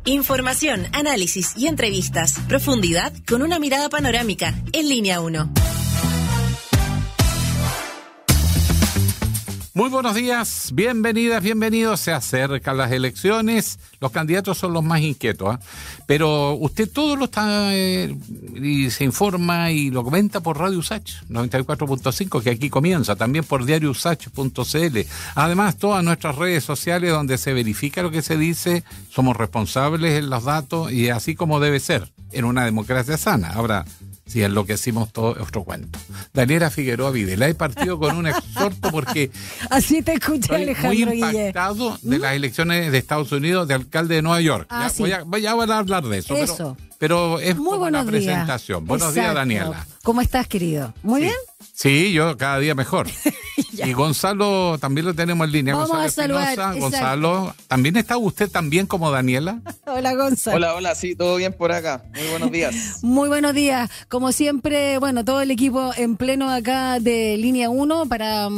Información, análisis y entrevistas. Profundidad con una mirada panorámica. En Línea 1. Muy buenos días, bienvenidas, bienvenidos. Se acercan las elecciones, los candidatos son los más inquietos, pero usted todo lo está y se informa y lo comenta por Radio Usach 94.5, que aquí comienza, también por diariousach.cl. Además, todas nuestras redes sociales donde se verifica lo que se dice, somos responsables en los datos y así como debe ser en una democracia sana. Ahora, si enloquecimos todo, es otro cuento. Daniela Figueroa Videla, he partido con un exhorto porque así te escucha Alejandro muy impactado de las elecciones de Estados Unidos de alcalde de Nueva York. Sí. Voy a hablar de eso. Pero es muy una buenos presentación. Días. Buenos días, Daniela. ¿Cómo estás, querido? ¿Muy bien? Sí, yo cada día mejor. Y Gonzalo también lo tenemos en línea. Vamos Gonzalo a saludar. Espinosa. Gonzalo, ¿también está usted también como Daniela? Hola, Gonzalo. Hola, sí, todo bien por acá. Muy buenos días. Muy buenos días. Como siempre, bueno, todo el equipo en pleno acá de Línea 1 para,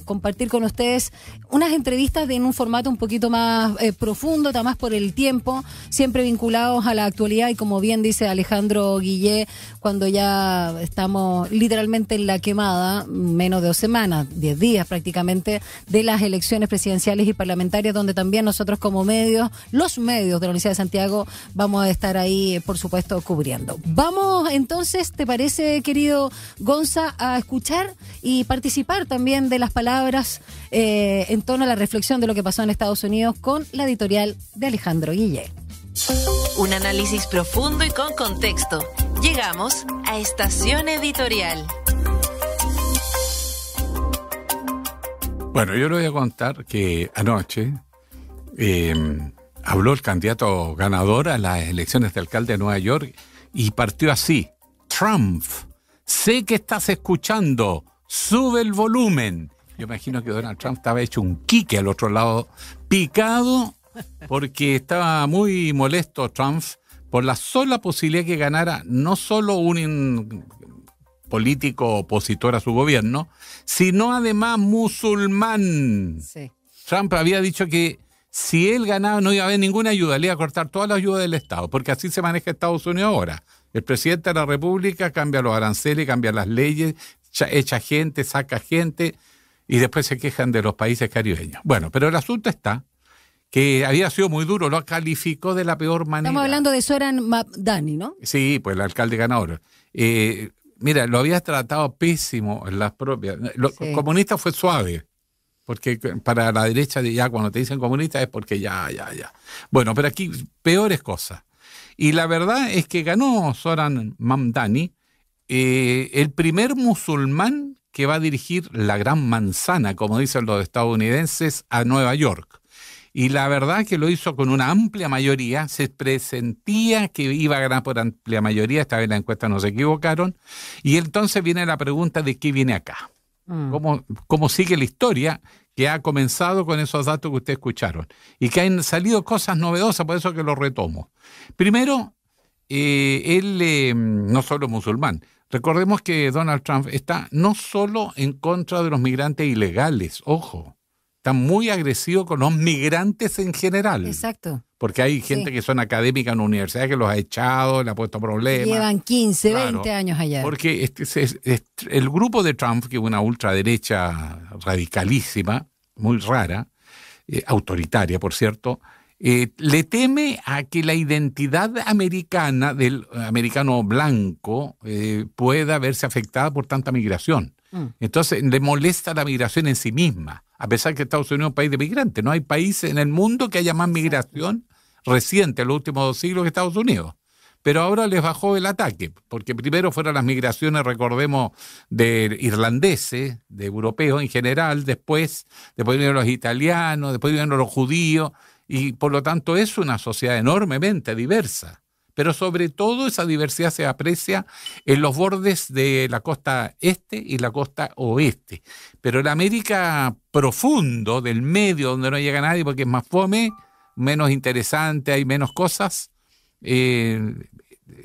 compartir con ustedes unas entrevistas en un formato un poquito más profundo, más por el tiempo, siempre vinculados a la actualidad y como bien dice Alejandro Guillé, cuando ya estamos literalmente en la quemada, menos de 2 semanas, 10 días prácticamente, de las elecciones presidenciales y parlamentarias, donde también nosotros como medios, los medios de la Universidad de Santiago, vamos a estar ahí, por supuesto, cubriendo. Vamos entonces, ¿te parece, querido Gonza, a escuchar y participar también de las palabras en torno a la reflexión de lo que pasó en Estados Unidos con la editorial de Alejandro Guillé? Un análisis profundo y con contexto. Llegamos a Estación Editorial. Bueno, yo le voy a contar que anoche habló el candidato ganador a las elecciones de alcalde de Nueva York y partió así: Trump, sé que estás escuchando, sube el volumen. Yo imagino que Donald Trump estaba hecho un quique al otro lado, picado, porque estaba muy molesto Trump por la sola posibilidad que ganara no solo un político opositor a su gobierno, sino además musulmán. Sí. Trump había dicho que si él ganaba no iba a haber ninguna ayuda, le iba a cortar toda la ayuda del Estado, porque así se maneja Estados Unidos ahora. El presidente de la República cambia los aranceles, cambia las leyes, echa gente, saca gente, y después se quejan de los países caribeños. Bueno, pero el asunto está que había sido muy duro, lo calificó de la peor manera. Estamos hablando de Zoran Mamdani, ¿no? Sí, pues el alcalde ganador. Mira, lo había tratado pésimo en las propias. Sí. Comunista fue suave, porque para la derecha ya cuando te dicen comunista es porque ya. Bueno, pero aquí peores cosas. Y la verdad es que ganó Zoran Mamdani, el primer musulmán que va a dirigir la Gran Manzana, como dicen los estadounidenses, a Nueva York. Y la verdad que lo hizo con una amplia mayoría, se presentía que iba a ganar por amplia mayoría, esta vez las encuestas no se equivocaron, y entonces viene la pregunta de qué viene acá. ¿Cómo sigue la historia que ha comenzado con esos datos que ustedes escucharon? Y que han salido cosas novedosas, por eso que lo retomo. Primero, él no solo es musulmán. Recordemos que Donald Trump está no solo en contra de los migrantes ilegales, ojo, está muy agresivo con los migrantes en general. Exacto. Porque hay gente que son académicas en la universidad que los ha echado, le ha puesto problemas. Llevan 15, 20 años allá. Porque el grupo de Trump, que es una ultraderecha radicalísima, muy rara, autoritaria, por cierto, le teme a que la identidad americana del americano blanco pueda verse afectada por tanta migración. Entonces le molesta la migración en sí misma, a pesar que Estados Unidos es un país de migrantes. No hay país en el mundo que haya más migración reciente en los últimos 2 siglos que Estados Unidos. Pero ahora les bajó el ataque, porque primero fueron las migraciones, recordemos, de irlandeses, de europeos en general, después vinieron los italianos, después vinieron los judíos, y por lo tanto es una sociedad enormemente diversa. Pero sobre todo esa diversidad se aprecia en los bordes de la costa este y la costa oeste. Pero en América profundo, del medio, donde no llega nadie porque es más fome, menos interesante, hay menos cosas,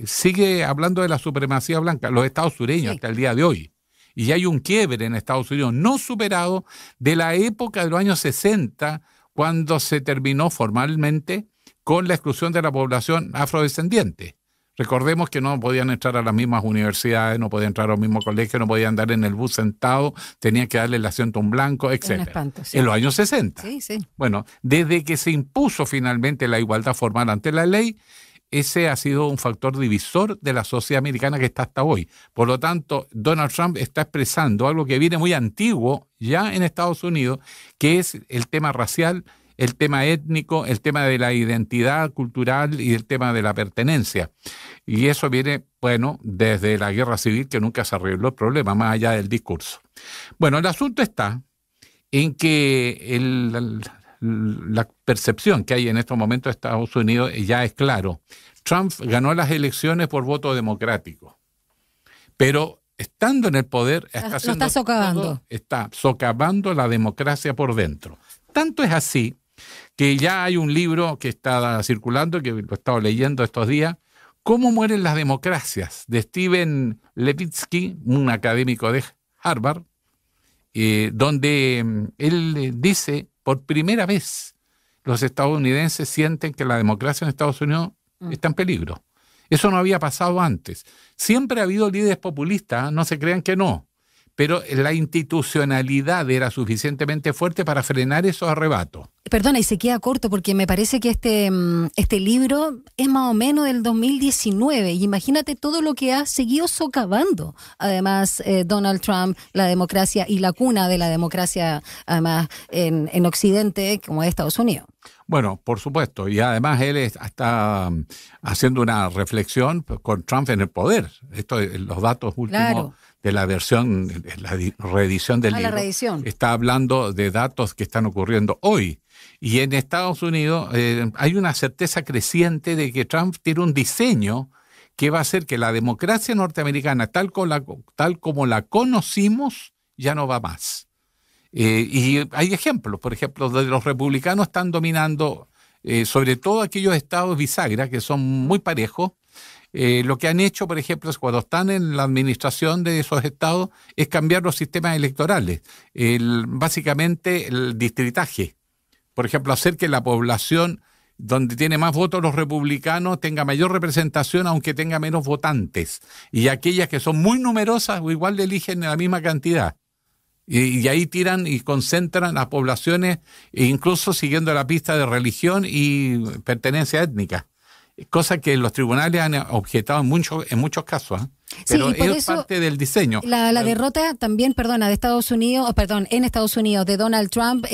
sigue hablando de la supremacía blanca, los estados sureños hasta el día de hoy. Y hay un quiebre en Estados Unidos no superado de la época de los años 60, cuando se terminó formalmente con la exclusión de la población afrodescendiente. Recordemos que no podían entrar a las mismas universidades, no podían entrar a los mismos colegios, no podían andar en el bus sentado, tenían que darle el asiento a un blanco, etc. Espanto, sí. En los años 60. Sí. Bueno, desde que se impuso finalmente la igualdad formal ante la ley, ese ha sido un factor divisor de la sociedad americana que está hasta hoy. Por lo tanto, Donald Trump está expresando algo que viene muy antiguo ya en Estados Unidos, que es el tema racial, el tema étnico, el tema de la identidad cultural y el tema de la pertenencia. Y eso viene, bueno, desde la guerra civil, que nunca se arregló el problema, más allá del discurso. Bueno, el asunto está en que la percepción que hay en estos momentos de Estados Unidos ya es claro. Trump ganó las elecciones por voto democrático, pero estando en el poder está socavando la democracia por dentro. Tanto es así que ya hay un libro que está circulando, que lo he estado leyendo estos días, ¿Cómo mueren las democracias?, de Steven Levitsky, un académico de Harvard, donde él dice, por primera vez, los estadounidenses sienten que la democracia en Estados Unidos está en peligro. Eso no había pasado antes. Siempre ha habido líderes populistas, no se crean que no, pero la institucionalidad era suficientemente fuerte para frenar esos arrebatos. Perdona, y se queda corto porque me parece que este libro es más o menos del 2019 y imagínate todo lo que ha seguido socavando. Además, Donald Trump, la democracia y la cuna de la democracia, además, en Occidente, como es Estados Unidos. Bueno, por supuesto, y además él está haciendo una reflexión con Trump en el poder. Los datos últimos de la versión, la reedición del libro, está hablando de datos que están ocurriendo hoy. Y en Estados Unidos hay una certeza creciente de que Trump tiene un diseño que va a hacer que la democracia norteamericana, tal como la conocimos, ya no va más. Y hay ejemplos, por ejemplo, de los republicanos están dominando, sobre todo aquellos estados bisagra, que son muy parejos. Lo que han hecho, por ejemplo, es cuando están en la administración de esos estados, es cambiar los sistemas electorales. Básicamente el distritaje. Por ejemplo, hacer que la población donde tiene más votos los republicanos tenga mayor representación, aunque tenga menos votantes. Y aquellas que son muy numerosas, igual le eligen la misma cantidad. Y ahí tiran y concentran a poblaciones, incluso siguiendo la pista de religión y pertenencia étnica. Cosa que los tribunales han objetado en muchos casos, pero sí, es parte del diseño. La derrota también, de Estados Unidos, en Estados Unidos, de Donald Trump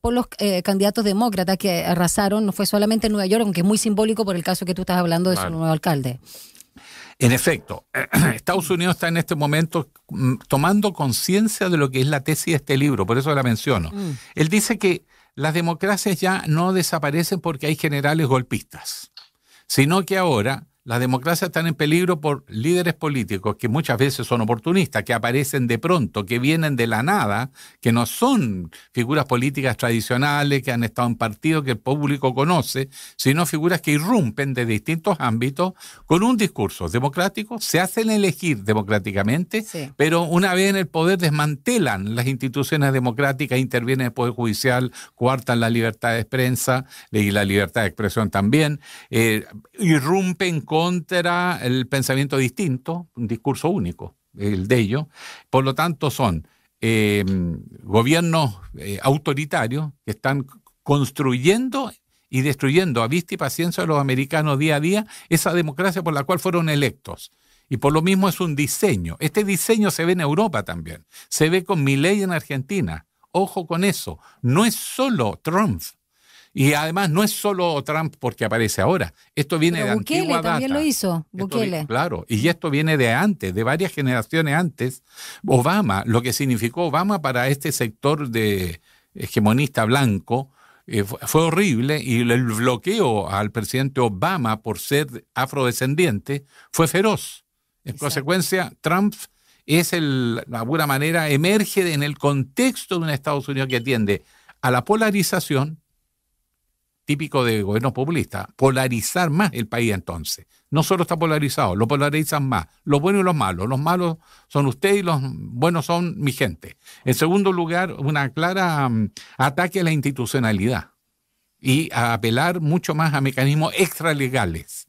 por los candidatos demócratas que arrasaron, no fue solamente en Nueva York, aunque es muy simbólico por el caso que tú estás hablando de su nuevo alcalde. En efecto, Estados Unidos está en este momento tomando conciencia de lo que es la tesis de este libro, por eso la menciono. Él dice que las democracias ya no desaparecen porque hay generales golpistas, sino que ahora las democracias están en peligro por líderes políticos que muchas veces son oportunistas, que aparecen de pronto, que vienen de la nada, que no son figuras políticas tradicionales, que han estado en partidos que el público conoce, sino figuras que irrumpen de distintos ámbitos con un discurso democrático, se hacen elegir democráticamente, pero una vez en el poder desmantelan las instituciones democráticas, intervienen en el poder judicial, coartan la libertad de prensa y la libertad de expresión también, irrumpen contra el pensamiento distinto, un discurso único, el de ellos. Por lo tanto, son gobiernos autoritarios que están construyendo y destruyendo a vista y paciencia de los americanos día a día esa democracia por la cual fueron electos. Y por lo mismo es un diseño. Este diseño se ve en Europa también. Se ve con Milei en Argentina. Ojo con eso. No es solo Trump. Y además no es solo Trump porque aparece ahora. Esto viene de antigua data. También lo hizo, Bukele. Claro, y esto viene de antes, de varias generaciones antes. Obama, lo que significó Obama para este sector de hegemonista blanco fue horrible, y el bloqueo al presidente Obama por ser afrodescendiente fue feroz. En consecuencia, Trump es de alguna manera emerge en el contexto de un Estados Unidos que tiende a la polarización, típico de gobierno populista, polarizar más el país entonces. No solo está polarizado, lo polarizan más, los buenos y los malos. Los malos son ustedes y los buenos son mi gente. En segundo lugar, una clara ataque a la institucionalidad. y a apelar mucho más a mecanismos extralegales,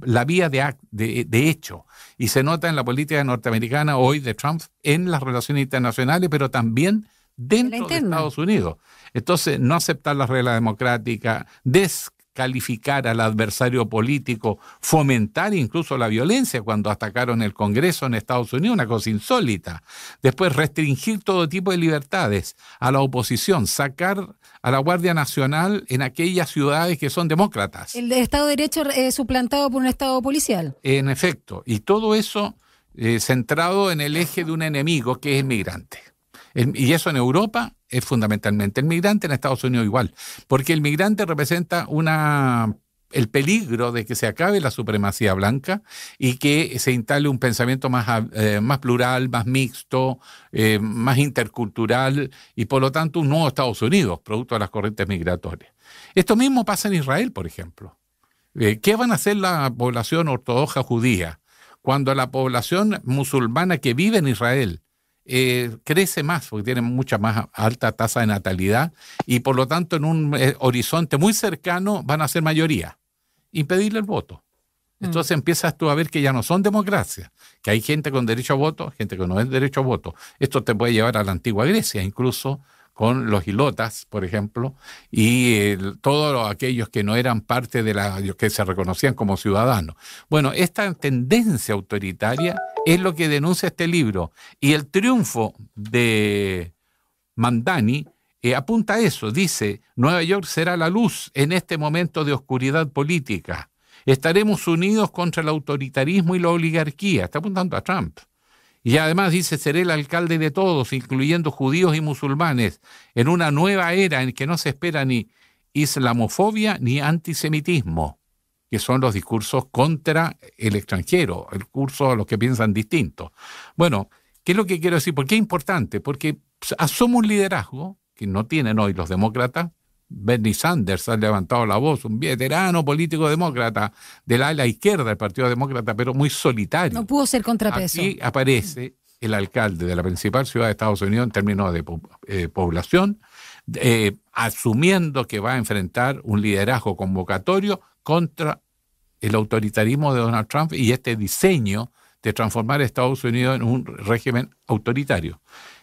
la vía de hecho. Y se nota en la política norteamericana hoy de Trump en las relaciones internacionales, pero también dentro de Estados Unidos. Entonces, no aceptar las reglas democráticas, descalificar al adversario político, fomentar incluso la violencia cuando atacaron el Congreso en Estados Unidos, una cosa insólita. Después, restringir todo tipo de libertades a la oposición, sacar a la Guardia Nacional en aquellas ciudades que son demócratas. El Estado de Derecho suplantado por un Estado policial. En efecto, y todo eso centrado en el eje de un enemigo que es el migrante. Y eso en Europa es fundamentalmente el migrante, en Estados Unidos igual, porque el migrante representa el peligro de que se acabe la supremacía blanca y que se instale un pensamiento más plural, más mixto, más intercultural y por lo tanto un nuevo Estados Unidos, producto de las corrientes migratorias. Esto mismo pasa en Israel, por ejemplo. ¿Qué van a hacer la población ortodoxa judía cuando la población musulmana que vive en Israel crece más, porque tiene mucha más alta tasa de natalidad y por lo tanto en un horizonte muy cercano van a ser mayoría? Impedirle el voto. Entonces empiezas tú a ver que ya no son democracias, que hay gente con derecho a voto, gente que no es derecho a voto. Esto te puede llevar a la antigua Grecia, incluso con los hilotas, por ejemplo, y todos aquellos que no eran parte de que se reconocían como ciudadanos. Bueno, esta tendencia autoritaria es lo que denuncia este libro. Y el triunfo de Mamdani apunta a eso. Dice, Nueva York será la luz en este momento de oscuridad política. Estaremos unidos contra el autoritarismo y la oligarquía. Está apuntando a Trump. Y además dice, seré el alcalde de todos, incluyendo judíos y musulmanes, en una nueva era en que no se espera ni islamofobia ni antisemitismo, que son los discursos contra el extranjero, el curso a los que piensan distinto. Bueno, ¿qué es lo que quiero decir? ¿Por qué es importante? Porque asoma un liderazgo que no tienen hoy los demócratas. Bernie Sanders ha levantado la voz, un veterano político demócrata del ala izquierda del Partido Demócrata, pero muy solitario. No pudo ser contrapeso. Aquí aparece el alcalde de la principal ciudad de Estados Unidos en términos de población, asumiendo que va a enfrentar un liderazgo convocatorio contra el autoritarismo de Donald Trump y este diseño de transformar a Estados Unidos en un régimen autoritario.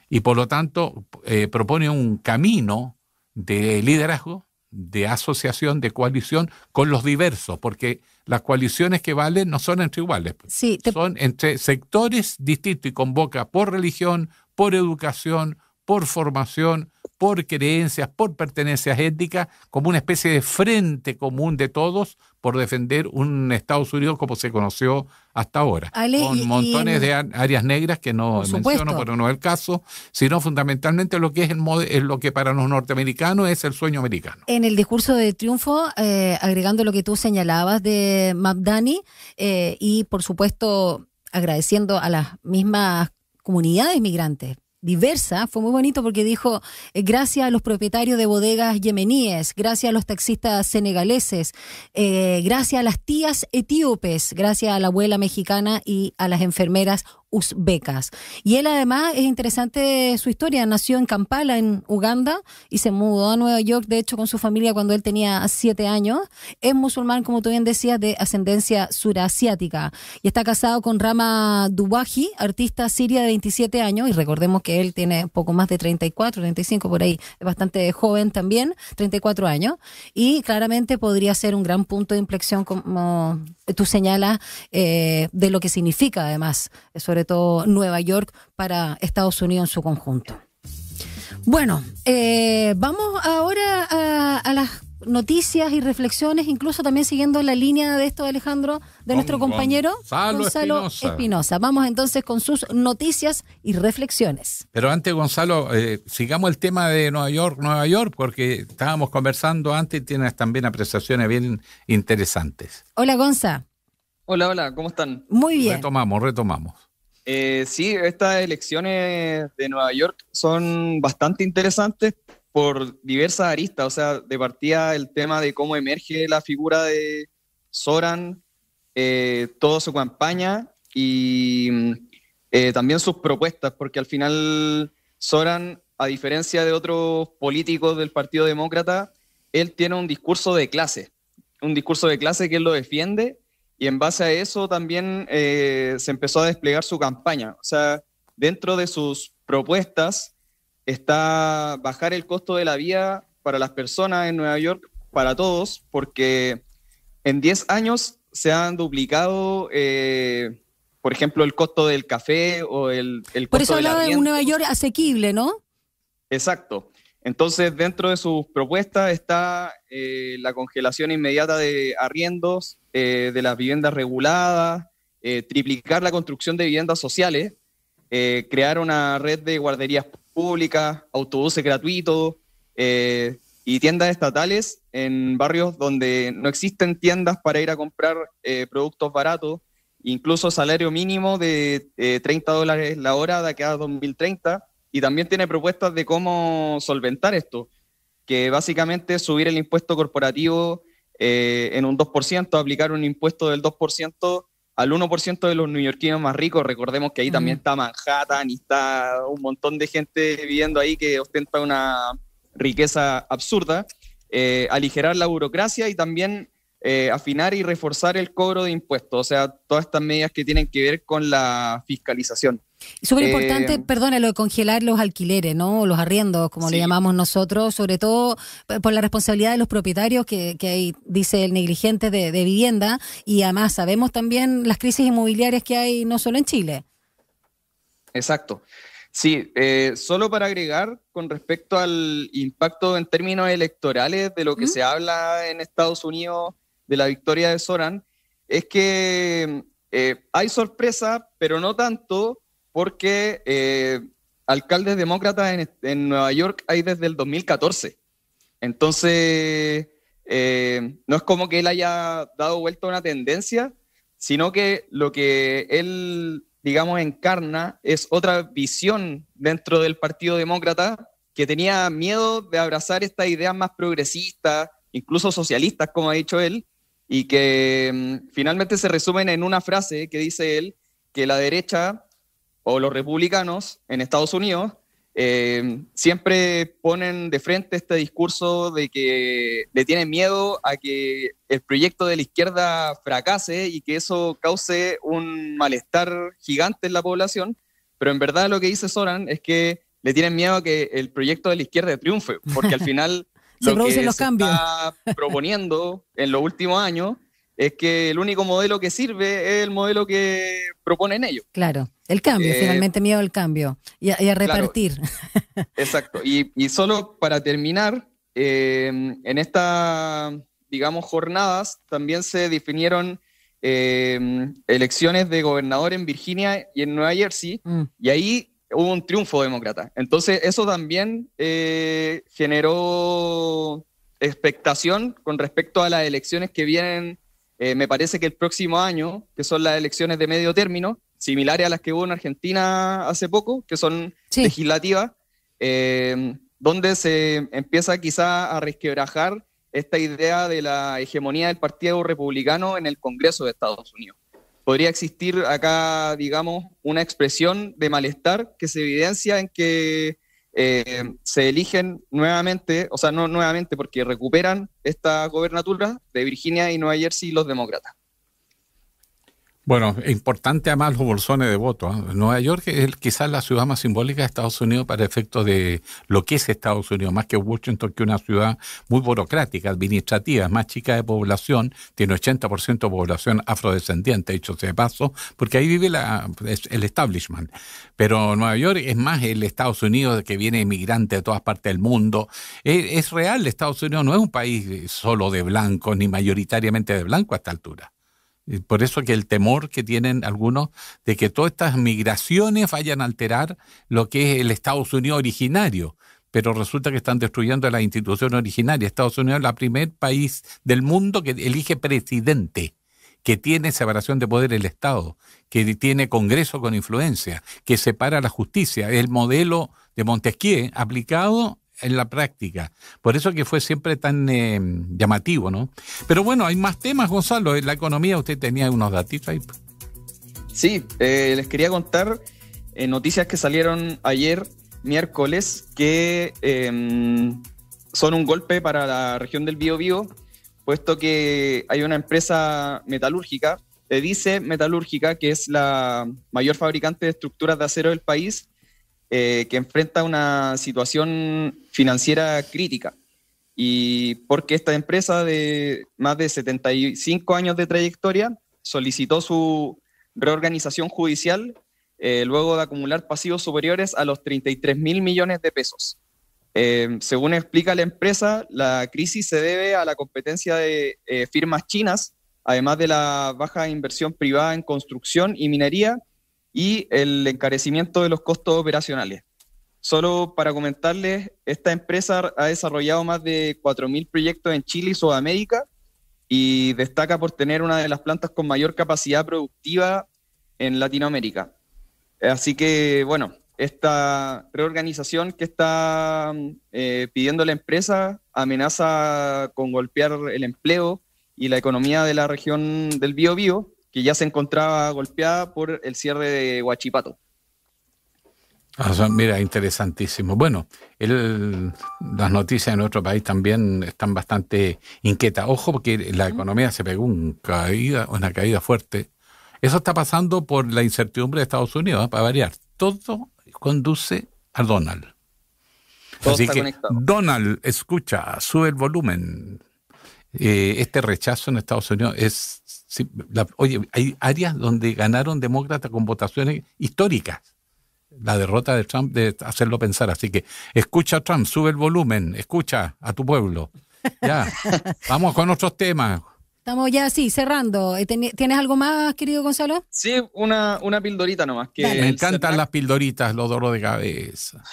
Y por lo tanto propone un camino de liderazgo, de asociación, de coalición con los diversos, porque las coaliciones que valen no son entre iguales, sí, son entre sectores distintos y convoca por religión, por educación, por formación, por creencias, por pertenencias étnicas, como una especie de frente común de todos por defender un Estados Unidos como se conoció hasta ahora, con montones de áreas negras que no menciono, pero no es el caso, sino fundamentalmente lo que es lo que para los norteamericanos es el sueño americano. En el discurso de triunfo, agregando lo que tú señalabas de Mamdani, y por supuesto agradeciendo a las mismas comunidades migrantes, diversa, fue muy bonito porque dijo, gracias a los propietarios de bodegas yemeníes, gracias a los taxistas senegaleses, gracias a las tías etíopes, gracias a la abuela mexicana y a las enfermeras uzbecas. Y él además, es interesante su historia, nació en Kampala, en Uganda, y se mudó a Nueva York, de hecho, con su familia cuando él tenía 7 años. Es musulmán, como tú bien decías, de ascendencia surasiática. Y está casado con Rama Dubaji, artista siria de 27 años, y recordemos que él tiene poco más de 34, 35 por ahí, es bastante joven también, 34 años, y claramente podría ser un gran punto de inflexión, como tú señalas, de lo que significa además, sobre todo Nueva York para Estados Unidos en su conjunto. Bueno, vamos ahora a las noticias y reflexiones, incluso también siguiendo la línea de esto, Alejandro, de nuestro compañero Gonzalo Espinosa. Vamos entonces con sus noticias y reflexiones. Pero antes, Gonzalo, sigamos el tema de Nueva York, porque estábamos conversando antes y tienes también apreciaciones bien interesantes. Hola, Gonza. Hola, ¿cómo están? Muy bien. Retomamos. Sí, estas elecciones de Nueva York son bastante interesantes por diversas aristas, o sea, de partida el tema de cómo emerge la figura de Zoran, toda su campaña y también sus propuestas, porque al final Zoran, a diferencia de otros políticos del Partido Demócrata, él tiene un discurso de clase que él lo defiende, y en base a eso también se empezó a desplegar su campaña. O sea, dentro de sus propuestas está bajar el costo de la vida para las personas en Nueva York, para todos, porque en 10 años se han duplicado, por ejemplo, el costo del café o el costo Por eso del hablaba de arriendo. un Nueva York asequible, ¿no? Exacto. Entonces, dentro de sus propuestas está la congelación inmediata de arriendos, de las viviendas reguladas, triplicar la construcción de viviendas sociales, crear una red de guarderías públicas, autobuses gratuitos y tiendas estatales en barrios donde no existen tiendas para ir a comprar productos baratos, incluso salario mínimo de $30 la hora de acá a 2030. Y también tiene propuestas de cómo solventar esto, que básicamente es subir el impuesto corporativo en un 2%, aplicar un impuesto del 2% al 1% de los neoyorquinos más ricos. Recordemos que ahí también está Manhattan y está un montón de gente viviendo ahí que ostenta una riqueza absurda. Aligerar la burocracia y también afinar y reforzar el cobro de impuestos. O sea, todas estas medidas que tienen que ver con la fiscalización. Súper importante, perdona, lo de congelar los alquileres, ¿no? Los arriendos, como le llamamos nosotros, sobre todo por la responsabilidad de los propietarios, que hay, dice el negligente de vivienda, y además sabemos también las crisis inmobiliarias que hay no solo en Chile. Exacto. Sí, solo para agregar con respecto al impacto en términos electorales de lo que se habla en Estados Unidos de la victoria de Zoran, es que hay sorpresa, pero no tanto, porque alcaldes demócratas en Nueva York hay desde el 2014. Entonces, no es como que él haya dado vuelta a una tendencia, sino que lo que él, digamos, encarna es otra visión dentro del Partido Demócrata, que tenía miedo de abrazar estas ideas más progresistas, incluso socialistas, como ha dicho él, y que finalmente se resumen en una frase que dice él, que la derecha o los republicanos en Estados Unidos siempre ponen de frente este discurso de que le tienen miedo a que el proyecto de la izquierda fracase y que eso cause un malestar gigante en la población, pero en verdad lo que dice Zoran es que le tienen miedo a que el proyecto de la izquierda triunfe, porque al final lo que se está proponiendo en los últimos años es que el único modelo que sirve es el modelo que proponen ellos. Claro, el cambio, finalmente miedo al cambio y a repartir. Claro, exacto. Y solo para terminar, en estas, digamos, jornadas también se definieron elecciones de gobernador en Virginia y en Nueva Jersey, y ahí hubo un triunfo demócrata. Entonces eso también generó expectación con respecto a las elecciones que vienen. Me parece que el próximo año, que son las elecciones de medio término, similares a las que hubo en Argentina hace poco, que son legislativas, donde se empieza quizá a resquebrajar esta idea de la hegemonía del Partido Republicano en el Congreso de Estados Unidos. Podría existir acá, digamos, una expresión de malestar que se evidencia en que se eligen nuevamente, o sea, no nuevamente, porque recuperan esta gobernatura de Virginia y Nueva Jersey los demócratas. Bueno, es importante además los bolsones de voto, ¿eh? Nueva York es quizás la ciudad más simbólica de Estados Unidos para efectos de lo que es Estados Unidos, más que Washington, que es una ciudad muy burocrática, administrativa, más chica de población, tiene 80% de población afrodescendiente, dicho sea de paso, porque ahí vive el establishment. Pero Nueva York es más el Estados Unidos que viene inmigrante de todas partes del mundo. Es real, Estados Unidos no es un país solo de blancos, ni mayoritariamente de blancos a esta altura. Por eso que el temor que tienen algunos de que todas estas migraciones vayan a alterar lo que es el Estados Unidos originario, pero resulta que están destruyendo las instituciones originarias. Estados Unidos es el primer país del mundo que elige presidente, que tiene separación de poder el Estado, que tiene Congreso con influencia, que separa la justicia. El modelo de Montesquieu aplicado en la práctica. Por eso que fue siempre tan llamativo, ¿no? Pero bueno, hay más temas, Gonzalo. En la economía usted tenía unos datitos ahí. Sí, les quería contar noticias que salieron ayer, miércoles, que son un golpe para la región del Biobío, puesto que hay una empresa metalúrgica, Edice Metalúrgica, que es la mayor fabricante de estructuras de acero del país, que enfrenta una situación financiera crítica. Y porque esta empresa de más de 75 años de trayectoria solicitó su reorganización judicial luego de acumular pasivos superiores a los 33.000 millones de pesos. Según explica la empresa, la crisis se debe a la competencia de firmas chinas, además de la baja inversión privada en construcción y minería y el encarecimiento de los costos operacionales. Solo para comentarles, esta empresa ha desarrollado más de 4.000 proyectos en Chile y Sudamérica y destaca por tener una de las plantas con mayor capacidad productiva en Latinoamérica. Así que, bueno, esta reorganización que está pidiendo la empresa amenaza con golpear el empleo y la economía de la región del Biobío, que ya se encontraba golpeada por el cierre de Huachipato. Mira, interesantísimo. Bueno, las noticias en nuestro país también están bastante inquietas. Ojo, porque la economía se pegó una caída fuerte. Eso está pasando por la incertidumbre de Estados Unidos, para variar. Todo conduce a Donald. Todo así está que, conectado. Donald, escucha, sube el volumen. Este rechazo en Estados Unidos oye, hay áreas donde ganaron demócratas con votaciones históricas. La derrota de Trump de hacerlo pensar. Así que escucha a Trump, sube el volumen, escucha a tu pueblo. Ya, vamos con otros temas. Estamos ya, sí, cerrando. ¿Tienes algo más, querido Gonzalo? Sí, una pildorita nomás. Que Me encantan las pildoritas, los dolores de cabeza.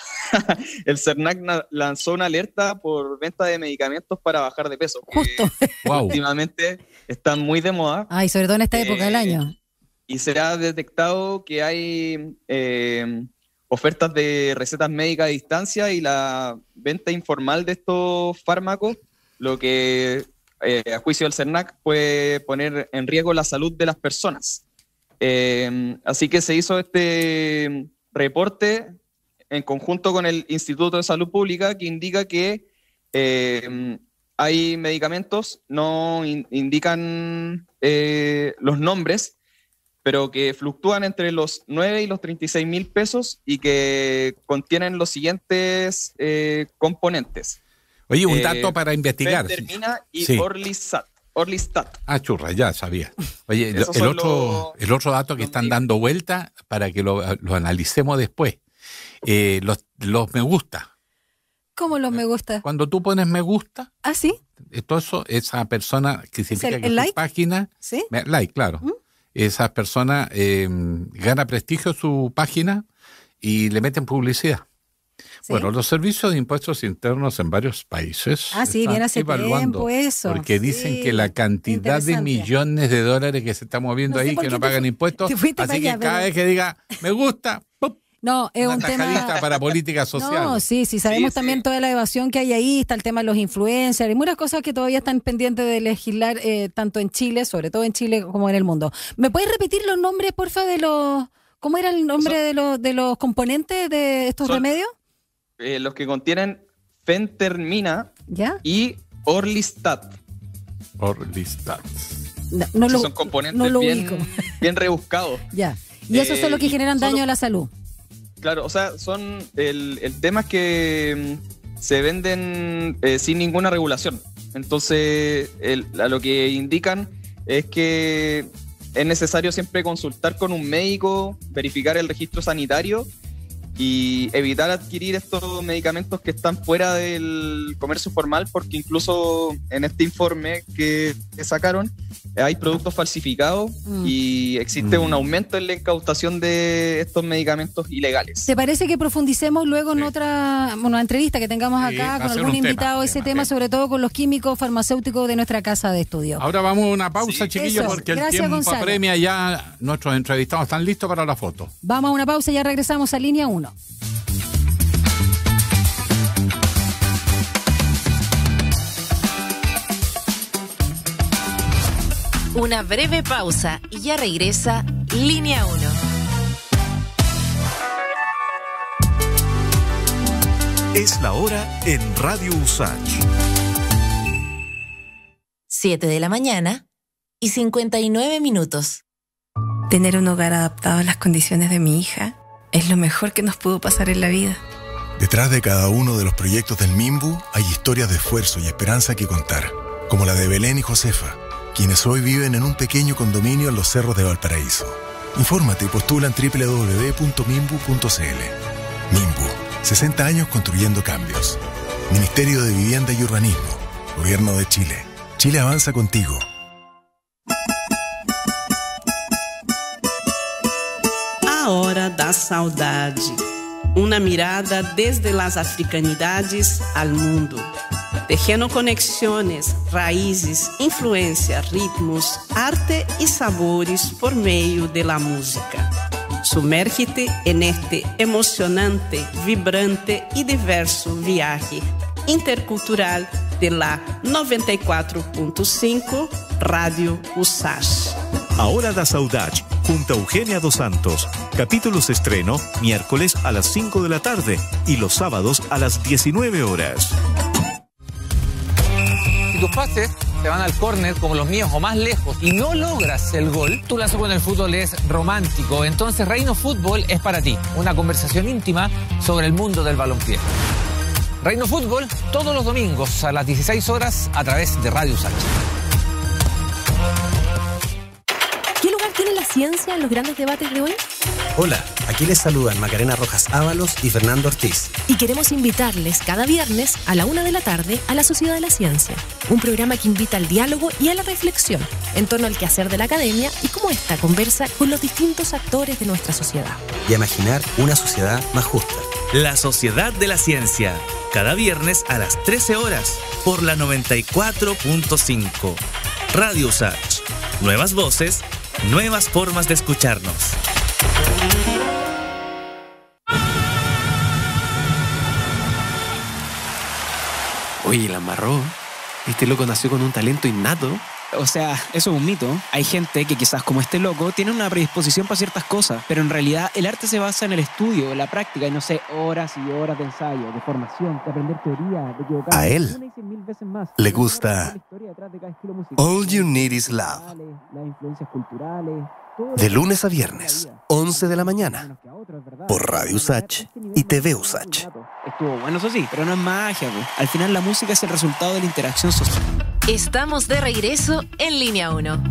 El CERNAC lanzó una alerta por venta de medicamentos para bajar de peso. Justo. Wow. Últimamente están muy de moda. Ay, sobre todo en esta época del año. Y se ha detectado que hay ofertas de recetas médicas a distancia y la venta informal de estos fármacos, lo que a juicio del CERNAC puede poner en riesgo la salud de las personas. Así que se hizo este reporte en conjunto con el Instituto de Salud Pública que indica que hay medicamentos, no indican los nombres, pero que fluctúan entre los 9 y los 36.000 pesos y que contienen los siguientes componentes. Oye, un dato para investigar. Fentermina y Sí. Orlistat. Ah, churra, ya sabía. Oye, el Esos son otro dato que están dando vuelta para que lo analicemos después. Los me gusta. ¿Cómo los me gusta? Cuando tú pones me gusta, ¿Ah, sí? todo eso, esa persona que significa ¿El que like? su página, ¿Sí? like, claro. Esa persona gana prestigio su página y le meten publicidad. ¿Sí? Bueno, los servicios de impuestos internos en varios países Ah, sí, están viene hace evaluando, tiempo eso. porque dicen Sí, que la cantidad de interesante. millones de dólares que se está moviendo No sé ahí, por que qué no pagan impuestos, te fuiste así para que allá, cada pero- vez que diga me gusta, ¡pum! No, es Una un tajadita tema... para política social. No, sí, sabemos Sí, también sí. toda la evasión que hay ahí, está el tema de los influencers, hay muchas cosas que todavía están pendientes de legislar, tanto en Chile, sobre todo en Chile, como en el mundo. ¿Me puedes repetir los nombres, porfa, de los... ¿Cómo era el nombre de los componentes de estos Son- remedios? Los que contienen fentermina ¿Ya? y Orlistat. Orlistat. No Sí, son componentes no lo bien, ubico. bien rebuscados. Ya. Y esos son los que y generan daño solo- a la salud. Claro, o sea, son el tema es que se venden sin ninguna regulación. Entonces, a lo que indican es que es necesario siempre consultar con un médico, verificar el registro sanitario y evitar adquirir estos medicamentos que están fuera del comercio formal, porque incluso en este informe que sacaron hay productos falsificados y existe un aumento en la incautación de estos medicamentos ilegales. ¿Te parece que profundicemos luego en Sí. una entrevista que tengamos Sí, acá va a con ser algún un tema, invitado ese tema, sobre todo con los químicos farmacéuticos de nuestra casa de estudio? Ahora vamos a una pausa, Sí. chiquillos, Eso. porque el Gracias, tiempo Gonzalo. apremia. Ya nuestros entrevistados están listos para la foto. Vamos a una pausa y ya regresamos a Línea 1. Una breve pausa y ya regresa Línea 1. Es la hora en Radio USACH. 7:59 a.m. Tener un hogar adaptado a las condiciones de mi hija es lo mejor que nos pudo pasar en la vida. Detrás de cada uno de los proyectos del MIMBU hay historias de esfuerzo y esperanza que contar, como la de Belén y Josefa, quienes hoy viven en un pequeño condominio en los cerros de Valparaíso. Infórmate y postula en www.mimbu.cl. MIMBU, 60 años construyendo cambios. Ministerio de Vivienda y Urbanismo, Gobierno de Chile. Chile avanza contigo. A Hora da Saudade. Una mirada desde las africanidades al mundo. Tejendo conexiones, raízes, influencia, ritmos, arte y sabores por medio de la música. Sumérgete en este emocionante, vibrante y diverso viaje intercultural de la 94.5 Radio USACH. A Hora da Saudade, junto a Eugenia Dos Santos. Capítulos de estreno, miércoles a las 5 de la tarde y los sábados a las 19 horas. Si tus pases te van al córner como los míos o más lejos y no logras el gol, tu lazo con el fútbol es romántico. Entonces Reino Fútbol es para ti. Una conversación íntima sobre el mundo del balompié. Reino Fútbol, todos los domingos a las 16 horas a través de Radio USACH. ¿Qué lugar tiene la ciencia en los grandes debates de hoy? Hola, aquí les saludan Macarena Rojas Ábalos y Fernando Ortiz. Y queremos invitarles cada viernes a la 1 de la tarde a La Sociedad de la Ciencia, un programa que invita al diálogo y a la reflexión en torno al quehacer de la academia y cómo esta conversa con los distintos actores de nuestra sociedad. Y a imaginar una sociedad más justa. La Sociedad de la Ciencia, cada viernes a las 13 horas por la 94.5. Radio USACH. Nuevas voces, nuevas formas de escucharnos. Oye, la embarró. Este loco nació con un talento innato. O sea, eso es un mito. Hay gente que quizás como este loco tiene una predisposición para ciertas cosas, pero en realidad el arte se basa en el estudio, en la práctica, y no sé, horas y horas de ensayo, de formación, de aprender teoría, de equivocarse. A él le gusta All You Need Is Love. Las influencias culturales. De lunes a viernes, 11 de la mañana, por Radio USACH y TV USACH. Estuvo bueno, eso sí, pero no es magia, pues. Al final la música es el resultado de la interacción social. Estamos de regreso en Línea 1.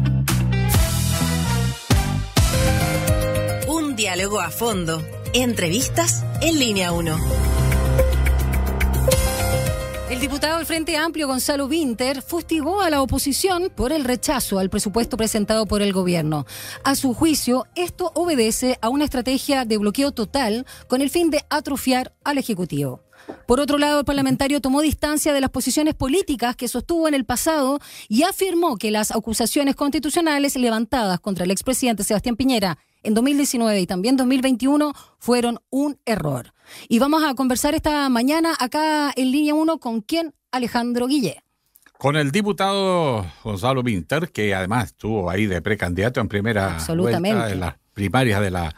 Un diálogo a fondo. Entrevistas en Línea 1. El diputado del Frente Amplio, Gonzalo Vinter, fustigó a la oposición por el rechazo al presupuesto presentado por el gobierno. A su juicio, esto obedece a una estrategia de bloqueo total con el fin de atrofiar al Ejecutivo. Por otro lado, el parlamentario tomó distancia de las posiciones políticas que sostuvo en el pasado y afirmó que las acusaciones constitucionales levantadas contra el expresidente Sebastián Piñera en 2019 y también 2021 fueron un error. Y vamos a conversar esta mañana acá en Línea 1 con ¿quién? Alejandro Guillé. Con el diputado Gonzalo Vinter, que además estuvo ahí de precandidato en primera vuelta de las primarias de la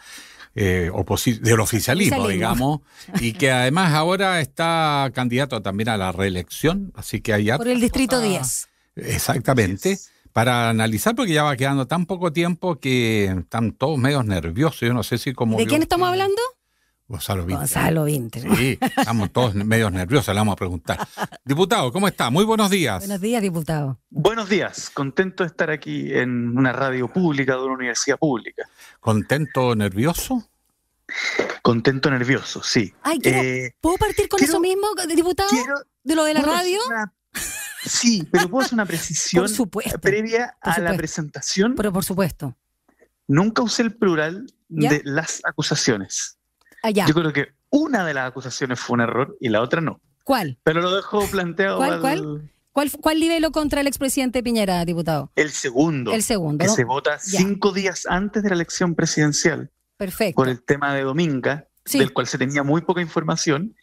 del oficialismo, digamos, y que además ahora está candidato también a la reelección, así que hay por el distrito 10. Exactamente. Para analizar, porque ya va quedando tan poco tiempo que están todos medios nerviosos. Yo no sé si como... ¿De quién estamos hablando? Gonzalo Vinter. Gonzalo Vinter. Sí, estamos todos medios nerviosos, le vamos a preguntar. Diputado, ¿cómo está? Muy buenos días. Buenos días, diputado. Buenos días, contento de estar aquí en una radio pública de una universidad pública. ¿Contento, nervioso? Contento, nervioso, sí. Ay, ¿puedo partir con eso mismo, diputado? ¿De lo de la radio? Sí, pero puedo hacer una precisión previa a la presentación. Pero por supuesto. Nunca usé el plural de las acusaciones. Allá. Yo creo que una de las acusaciones fue un error y la otra no. ¿Cuál? Pero lo dejo planteado. ¿Cuál libelo contra el expresidente Piñera, diputado? El segundo. El segundo, que ¿no? se vota 5 días antes de la elección presidencial. Perfecto. Por el tema de Dominga, del cual se tenía muy poca información,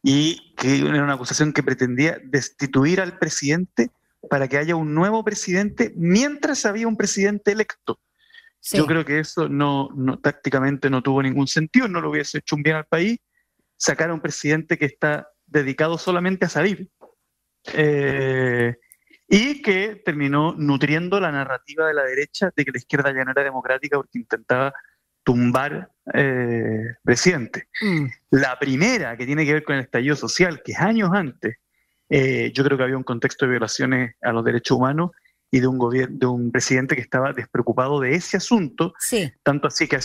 y que era una acusación que pretendía destituir al presidente para que haya un nuevo presidente mientras había un presidente electo. Sí. Yo creo que eso no tácticamente no tuvo ningún sentido, no lo hubiese hecho un bien al país, sacar a un presidente que está dedicado solamente a salir, y que terminó nutriendo la narrativa de la derecha de que la izquierda ya no era democrática porque intentaba tumbar presidente. La primera, que tiene que ver con el estallido social, que es años antes, yo creo que había un contexto de violaciones a los derechos humanos y de un presidente que estaba despreocupado de ese asunto, sí. Tanto así que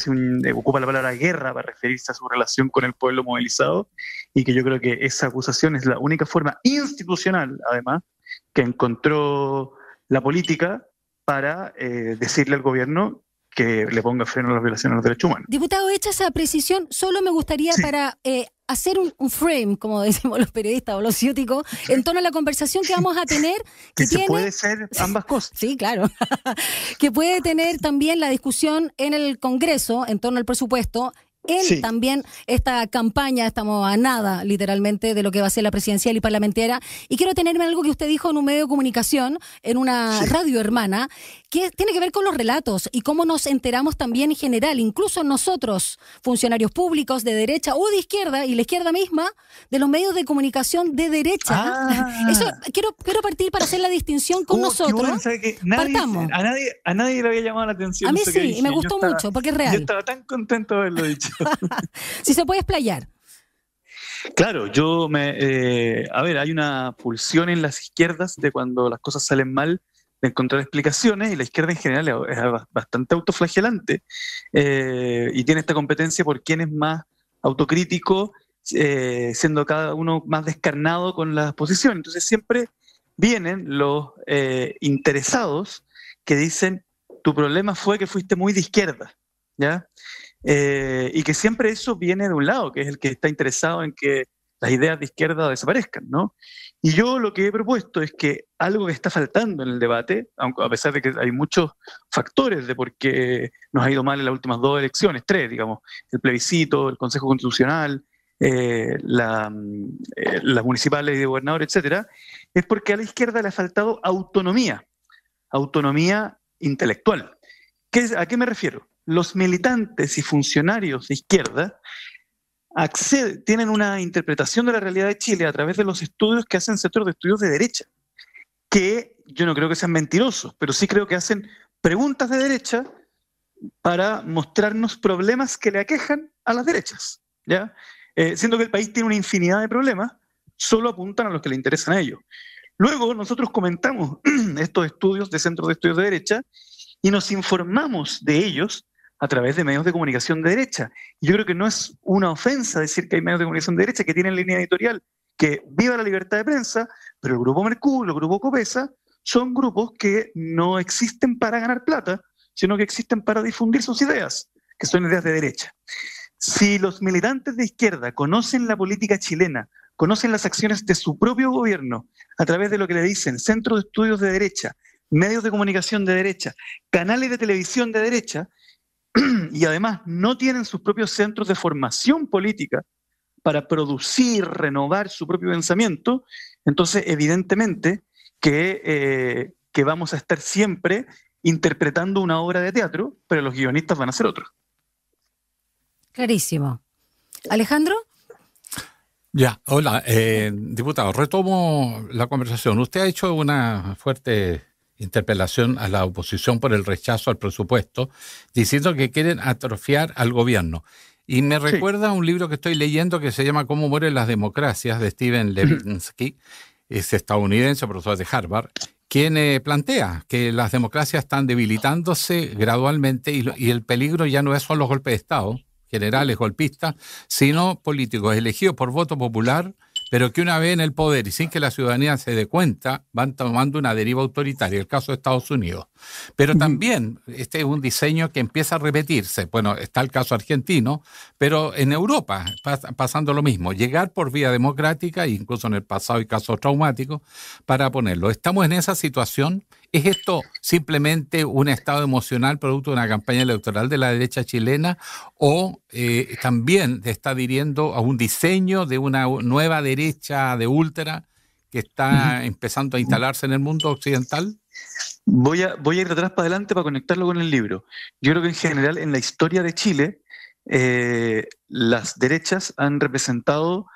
ocupa la palabra guerra para referirse a su relación con el pueblo movilizado, y que yo creo que esa acusación es la única forma institucional, además, que encontró la política para decirle al gobierno que le ponga freno a las violaciones a los derechos humanos. Diputado, hecha esa precisión, solo me gustaría para hacer un frame, como decimos los periodistas o los ciúticos, en torno a la conversación que vamos a tener. Que se puede ser ambas cosas. Sí, claro. Que puede tener también la discusión en el Congreso en torno al presupuesto. También esta campaña, estamos a nada literalmente de lo que va a ser la presidencial y parlamentaria, y quiero tenerme algo que usted dijo en un medio de comunicación, en una radio hermana, que tiene que ver con los relatos y cómo nos enteramos también en general, incluso nosotros, funcionarios públicos de derecha o de izquierda, y la izquierda misma, de los medios de comunicación de derecha. Eso quiero partir para hacer la distinción con nosotros. Bueno, que partamos. A nadie le había llamado la atención. A mí sí, y me gustó mucho, porque es real. Yo estaba tan contento de haberlo dicho. Si se puede explayar. Claro, hay una pulsión en las izquierdas de cuando las cosas salen mal, de encontrar explicaciones, y la izquierda en general es bastante autoflagelante, y tiene esta competencia por quién es más autocrítico, siendo cada uno más descarnado con las posiciones. Entonces siempre vienen los interesados que dicen, tu problema fue que fuiste muy de izquierda, ¿ya? Y que siempre eso viene de un lado, que es el que está interesado en que las ideas de izquierda desaparezcan, ¿no? Y yo lo que he propuesto es que algo que está faltando en el debate, aunque a pesar de que hay muchos factores de por qué nos ha ido mal en las últimas 2 elecciones, 3, digamos, el plebiscito, el Consejo Constitucional, las municipales y de gobernador, etcétera, es porque a la izquierda le ha faltado autonomía intelectual. ¿A qué me refiero? Los militantes y funcionarios de izquierda tienen una interpretación de la realidad de Chile a través de los estudios que hacen centros de estudios de derecha, que yo no creo que sean mentirosos, pero sí creo que hacen preguntas de derecha para mostrarnos problemas que le aquejan a las derechas, ¿ya? Siendo que el país tiene una infinidad de problemas, solo apuntan a los que le interesan a ellos. Luego nosotros comentamos estos estudios de centros de estudios de derecha y nos informamos de ellos a través de medios de comunicación de derecha. Y yo creo que no es una ofensa decir que hay medios de comunicación de derecha que tienen línea editorial, que viva la libertad de prensa, pero el Grupo Mercurio, el Grupo Copesa, son grupos que no existen para ganar plata, sino que existen para difundir sus ideas, que son ideas de derecha. Si los militantes de izquierda conocen la política chilena, conocen las acciones de su propio gobierno a través de lo que le dicen centros de estudios de derecha, medios de comunicación de derecha, canales de televisión de derecha, y además no tienen sus propios centros de formación política para producir, renovar su propio pensamiento, entonces evidentemente que vamos a estar siempre interpretando una obra de teatro, pero los guionistas van a ser otros. Clarísimo. ¿Alejandro? Ya, hola, diputado, retomo la conversación. Usted ha hecho una fuerte interpelación a la oposición por el rechazo al presupuesto, diciendo que quieren atrofiar al gobierno. Y me recuerda un libro que estoy leyendo que se llama Cómo mueren las democracias, de Steven Levitsky, es estadounidense, profesor de Harvard, quien plantea que las democracias están debilitándose gradualmente y el peligro ya no son los golpes de Estado, generales golpistas, sino políticos elegidos por voto popular, pero que una vez en el poder y sin que la ciudadanía se dé cuenta, van tomando una deriva autoritaria, el caso de Estados Unidos. Pero también este es un diseño que empieza a repetirse. Bueno, está el caso argentino, pero en Europa pasando lo mismo. Llegar por vía democrática, incluso en el pasado hay casos traumáticos, para ponerlo. Estamos en esa situación. ¿Es esto simplemente un estado emocional producto de una campaña electoral de la derecha chilena o también está adhiriendo a un diseño de una nueva derecha de ultra que está empezando a instalarse en el mundo occidental? Voy a ir de atrás para adelante para conectarlo con el libro. Yo creo que en general en la historia de Chile las derechas han representado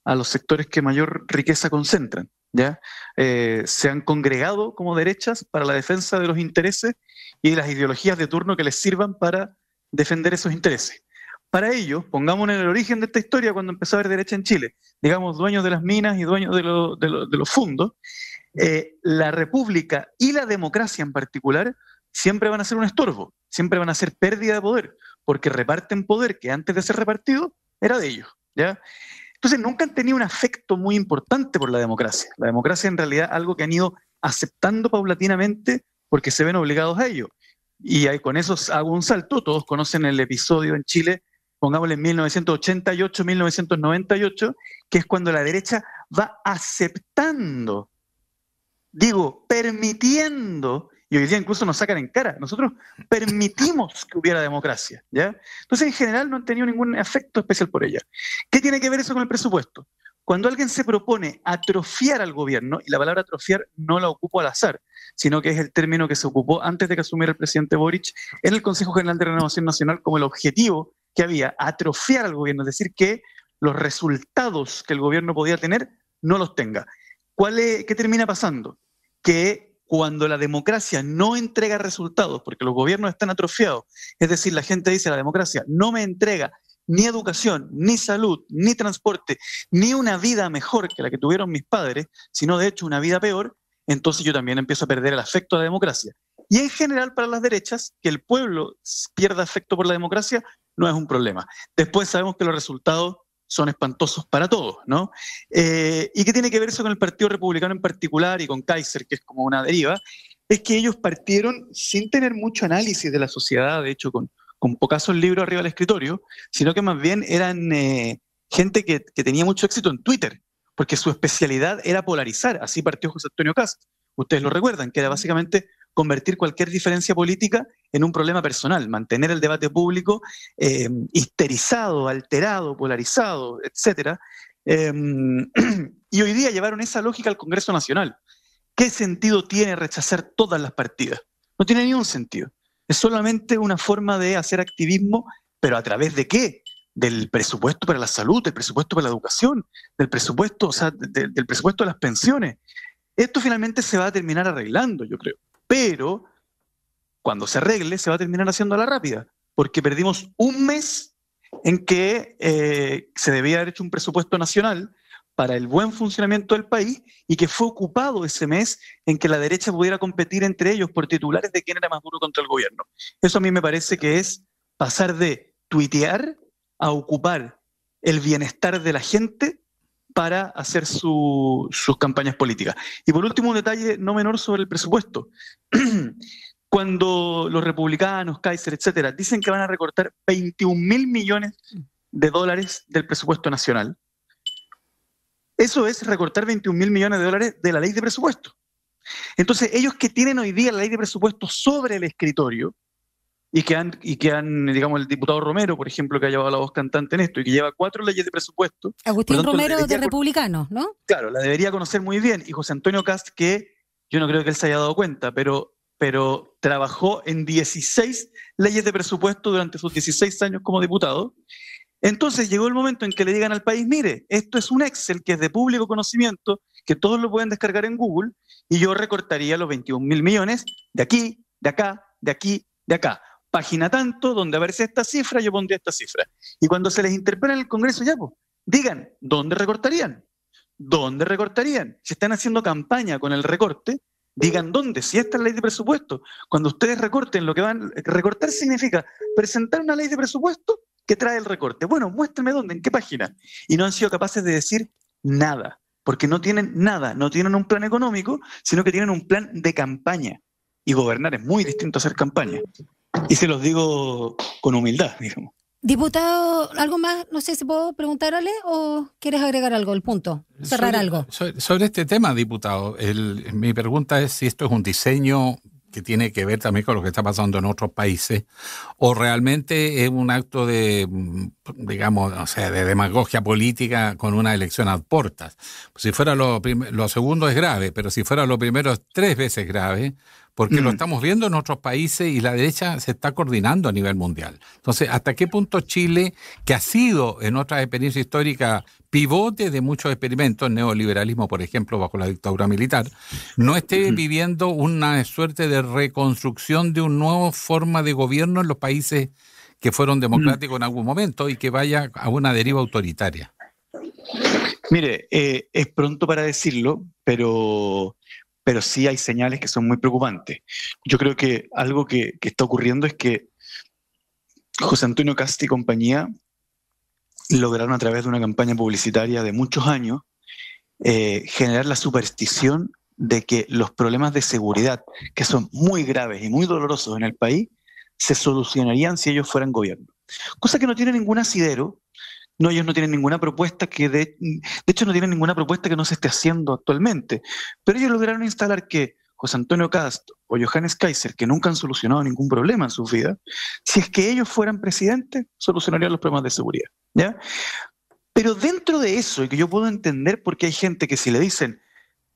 a los sectores que mayor riqueza concentran, ¿ya? Se han congregado como derechas para la defensa de los intereses y de las ideologías de turno que les sirvan para defender esos intereses. Para ello, pongámonos en el origen de esta historia cuando empezó a haber derecha en Chile, digamos dueños de las minas y dueños de los fondos, la república y la democracia en particular siempre van a ser un estorbo, siempre van a ser pérdida de poder, porque reparten poder que antes de ser repartido era de ellos, ¿ya? Entonces nunca han tenido un afecto muy importante por la democracia. La democracia en realidad es algo que han ido aceptando paulatinamente porque se ven obligados a ello. Y ahí, con eso hago un salto, todos conocen el episodio en Chile, pongámosle en 1988, 1998, que es cuando la derecha va aceptando, permitiendo, y hoy día incluso nos sacan en cara, nosotros permitimos que hubiera democracia, ¿ya? Entonces, en general, no han tenido ningún efecto especial por ella. ¿Qué tiene que ver eso con el presupuesto? Cuando alguien se propone atrofiar al gobierno, y la palabra atrofiar no la ocupo al azar, sino que es el término que se ocupó antes de que asumiera el presidente Boric en el Consejo General de Renovación Nacional como el objetivo que había, atrofiar al gobierno, es decir, que los resultados que el gobierno podía tener no los tenga. ¿Qué termina pasando? Que cuando la democracia no entrega resultados, porque los gobiernos están atrofiados, es decir, la gente dice, la democracia no me entrega ni educación, ni salud, ni transporte, ni una vida mejor que la que tuvieron mis padres, sino de hecho una vida peor, entonces yo también empiezo a perder el afecto a la democracia. Y en general para las derechas, que el pueblo pierda afecto por la democracia no es un problema. Después sabemos que los resultados son espantosos para todos, ¿no? ¿Y qué tiene que ver eso con el Partido Republicano en particular y con Kaiser, que es como una deriva? Es que ellos partieron sin tener mucho análisis de la sociedad, de hecho con pocazos libros arriba del escritorio, sino que más bien eran gente que tenía mucho éxito en Twitter, porque su especialidad era polarizar. Así partió José Antonio Kast. Ustedes lo recuerdan, que era básicamente convertir cualquier diferencia política en un problema personal, mantener el debate público histerizado, alterado, polarizado, etc. Y hoy día llevaron esa lógica al Congreso Nacional. ¿Qué sentido tiene rechazar todas las partidas? No tiene ningún sentido. Es solamente una forma de hacer activismo, pero ¿a través de qué? Del presupuesto para la salud, del presupuesto para la educación, del presupuesto, del presupuesto de las pensiones. Esto finalmente se va a terminar arreglando, yo creo. Pero cuando se arregle, se va a terminar haciendo a la rápida, porque perdimos un mes en que se debía haber hecho un presupuesto nacional para el buen funcionamiento del país y que fue ocupado ese mes en que la derecha pudiera competir entre ellos por titulares de quién era más duro contra el gobierno. Eso a mí me parece que es pasar de tuitear a ocupar el bienestar de la gente para hacer sus campañas políticas. Y por último, un detalle no menor sobre el presupuesto. Cuando los republicanos, Kaiser, etcétera, dicen que van a recortar 21.000 millones de dólares del presupuesto nacional, eso es recortar 21.000 millones de dólares de la ley de presupuesto. Entonces, ellos que tienen hoy día la ley de presupuesto sobre el escritorio, y que han, digamos, el diputado Romero, por ejemplo, que ha llevado la voz cantante en esto, y que lleva 4 leyes de presupuesto. Agustín Romero, de Republicanos, ¿no? Claro, la debería conocer muy bien. Y José Antonio Kast, que yo no creo que él se haya dado cuenta, pero trabajó en 16 leyes de presupuesto durante sus 16 años como diputado. Entonces llegó el momento en que le digan al país, mire, esto es un Excel que es de público conocimiento, que todos lo pueden descargar en Google, y yo recortaría los 21.000 millones de aquí, de acá, de aquí, de acá. Página tanto, donde aparece esta cifra, yo pondría esta cifra. Y cuando se les interpela en el Congreso, ya, pues, digan, ¿dónde recortarían? ¿Dónde recortarían? Si están haciendo campaña con el recorte, digan dónde, si esta es la ley de presupuesto. Cuando ustedes recorten, lo que van a recortar significa presentar una ley de presupuesto que trae el recorte. Bueno, muéstrenme dónde, en qué página. Y no han sido capaces de decir nada, porque no tienen nada, no tienen un plan económico, sino que tienen un plan de campaña. Y gobernar es muy distinto a hacer campaña. Y se los digo con humildad, digamos. Diputado, ¿algo más? No sé si puedo preguntarle o quieres agregar algo, el punto, cerrar algo. Sobre este tema, diputado, mi pregunta es si esto es un diseño que tiene que ver también con lo que está pasando en otros países, o realmente es un acto de, digamos, o sea, de demagogia política con una elección a portas. Si fuera lo segundo es grave, pero si fuera lo primero es 3 veces grave, porque lo estamos viendo en otros países y la derecha se está coordinando a nivel mundial. Entonces, ¿hasta qué punto Chile, que ha sido en otras experiencias históricas pivote de muchos experimentos, el neoliberalismo, por ejemplo, bajo la dictadura militar, no esté viviendo una suerte de reconstrucción de una nueva forma de gobierno en los países que fueron democráticos en algún momento y que vaya a una deriva autoritaria. Mire, es pronto para decirlo, pero sí hay señales que son muy preocupantes. Yo creo que algo que está ocurriendo es que José Antonio Kast y compañía lograron a través de una campaña publicitaria de muchos años generar la superstición de que los problemas de seguridad, que son muy graves y muy dolorosos en el país, se solucionarían si ellos fueran gobierno. Cosa que no tiene ningún asidero. No, ellos no tienen ninguna propuesta de hecho no tienen ninguna propuesta que no se esté haciendo actualmente. Pero ellos lograron instalar que José Antonio Kast o Johannes Kaiser, que nunca han solucionado ningún problema en sus vidas, si es que ellos fueran presidentes, solucionarían los problemas de seguridad, ¿ya? Pero dentro de eso, y que yo puedo entender porque hay gente que si le dicen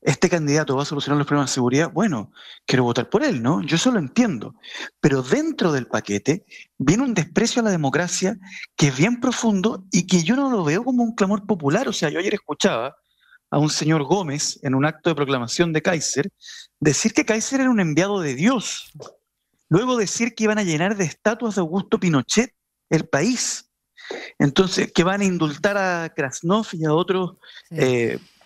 este candidato va a solucionar los problemas de seguridad, bueno, quiero votar por él, ¿no? Yo eso lo entiendo. Pero dentro del paquete viene un desprecio a la democracia que es bien profundo y que yo no lo veo como un clamor popular. O sea, yo ayer escuchaba a un señor Gómez en un acto de proclamación de Kaiser decir que Kaiser era un enviado de Dios. Luego decir que iban a llenar de estatuas de Augusto Pinochet el país. Entonces, que van a indultar a Krasnov y a otros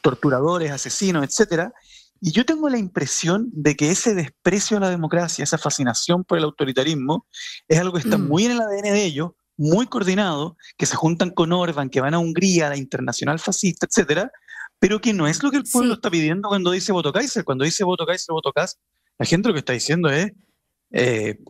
torturadores, asesinos, etcétera. Y yo tengo la impresión de que ese desprecio a la democracia, esa fascinación por el autoritarismo, es algo que está muy en el ADN de ellos, muy coordinado, que se juntan con Orbán, que van a Hungría, a la internacional fascista, etcétera, pero que no es lo que el pueblo está pidiendo cuando dice voto Kaiser. Cuando dice voto Kaiser, voto Kast, la gente lo que está diciendo es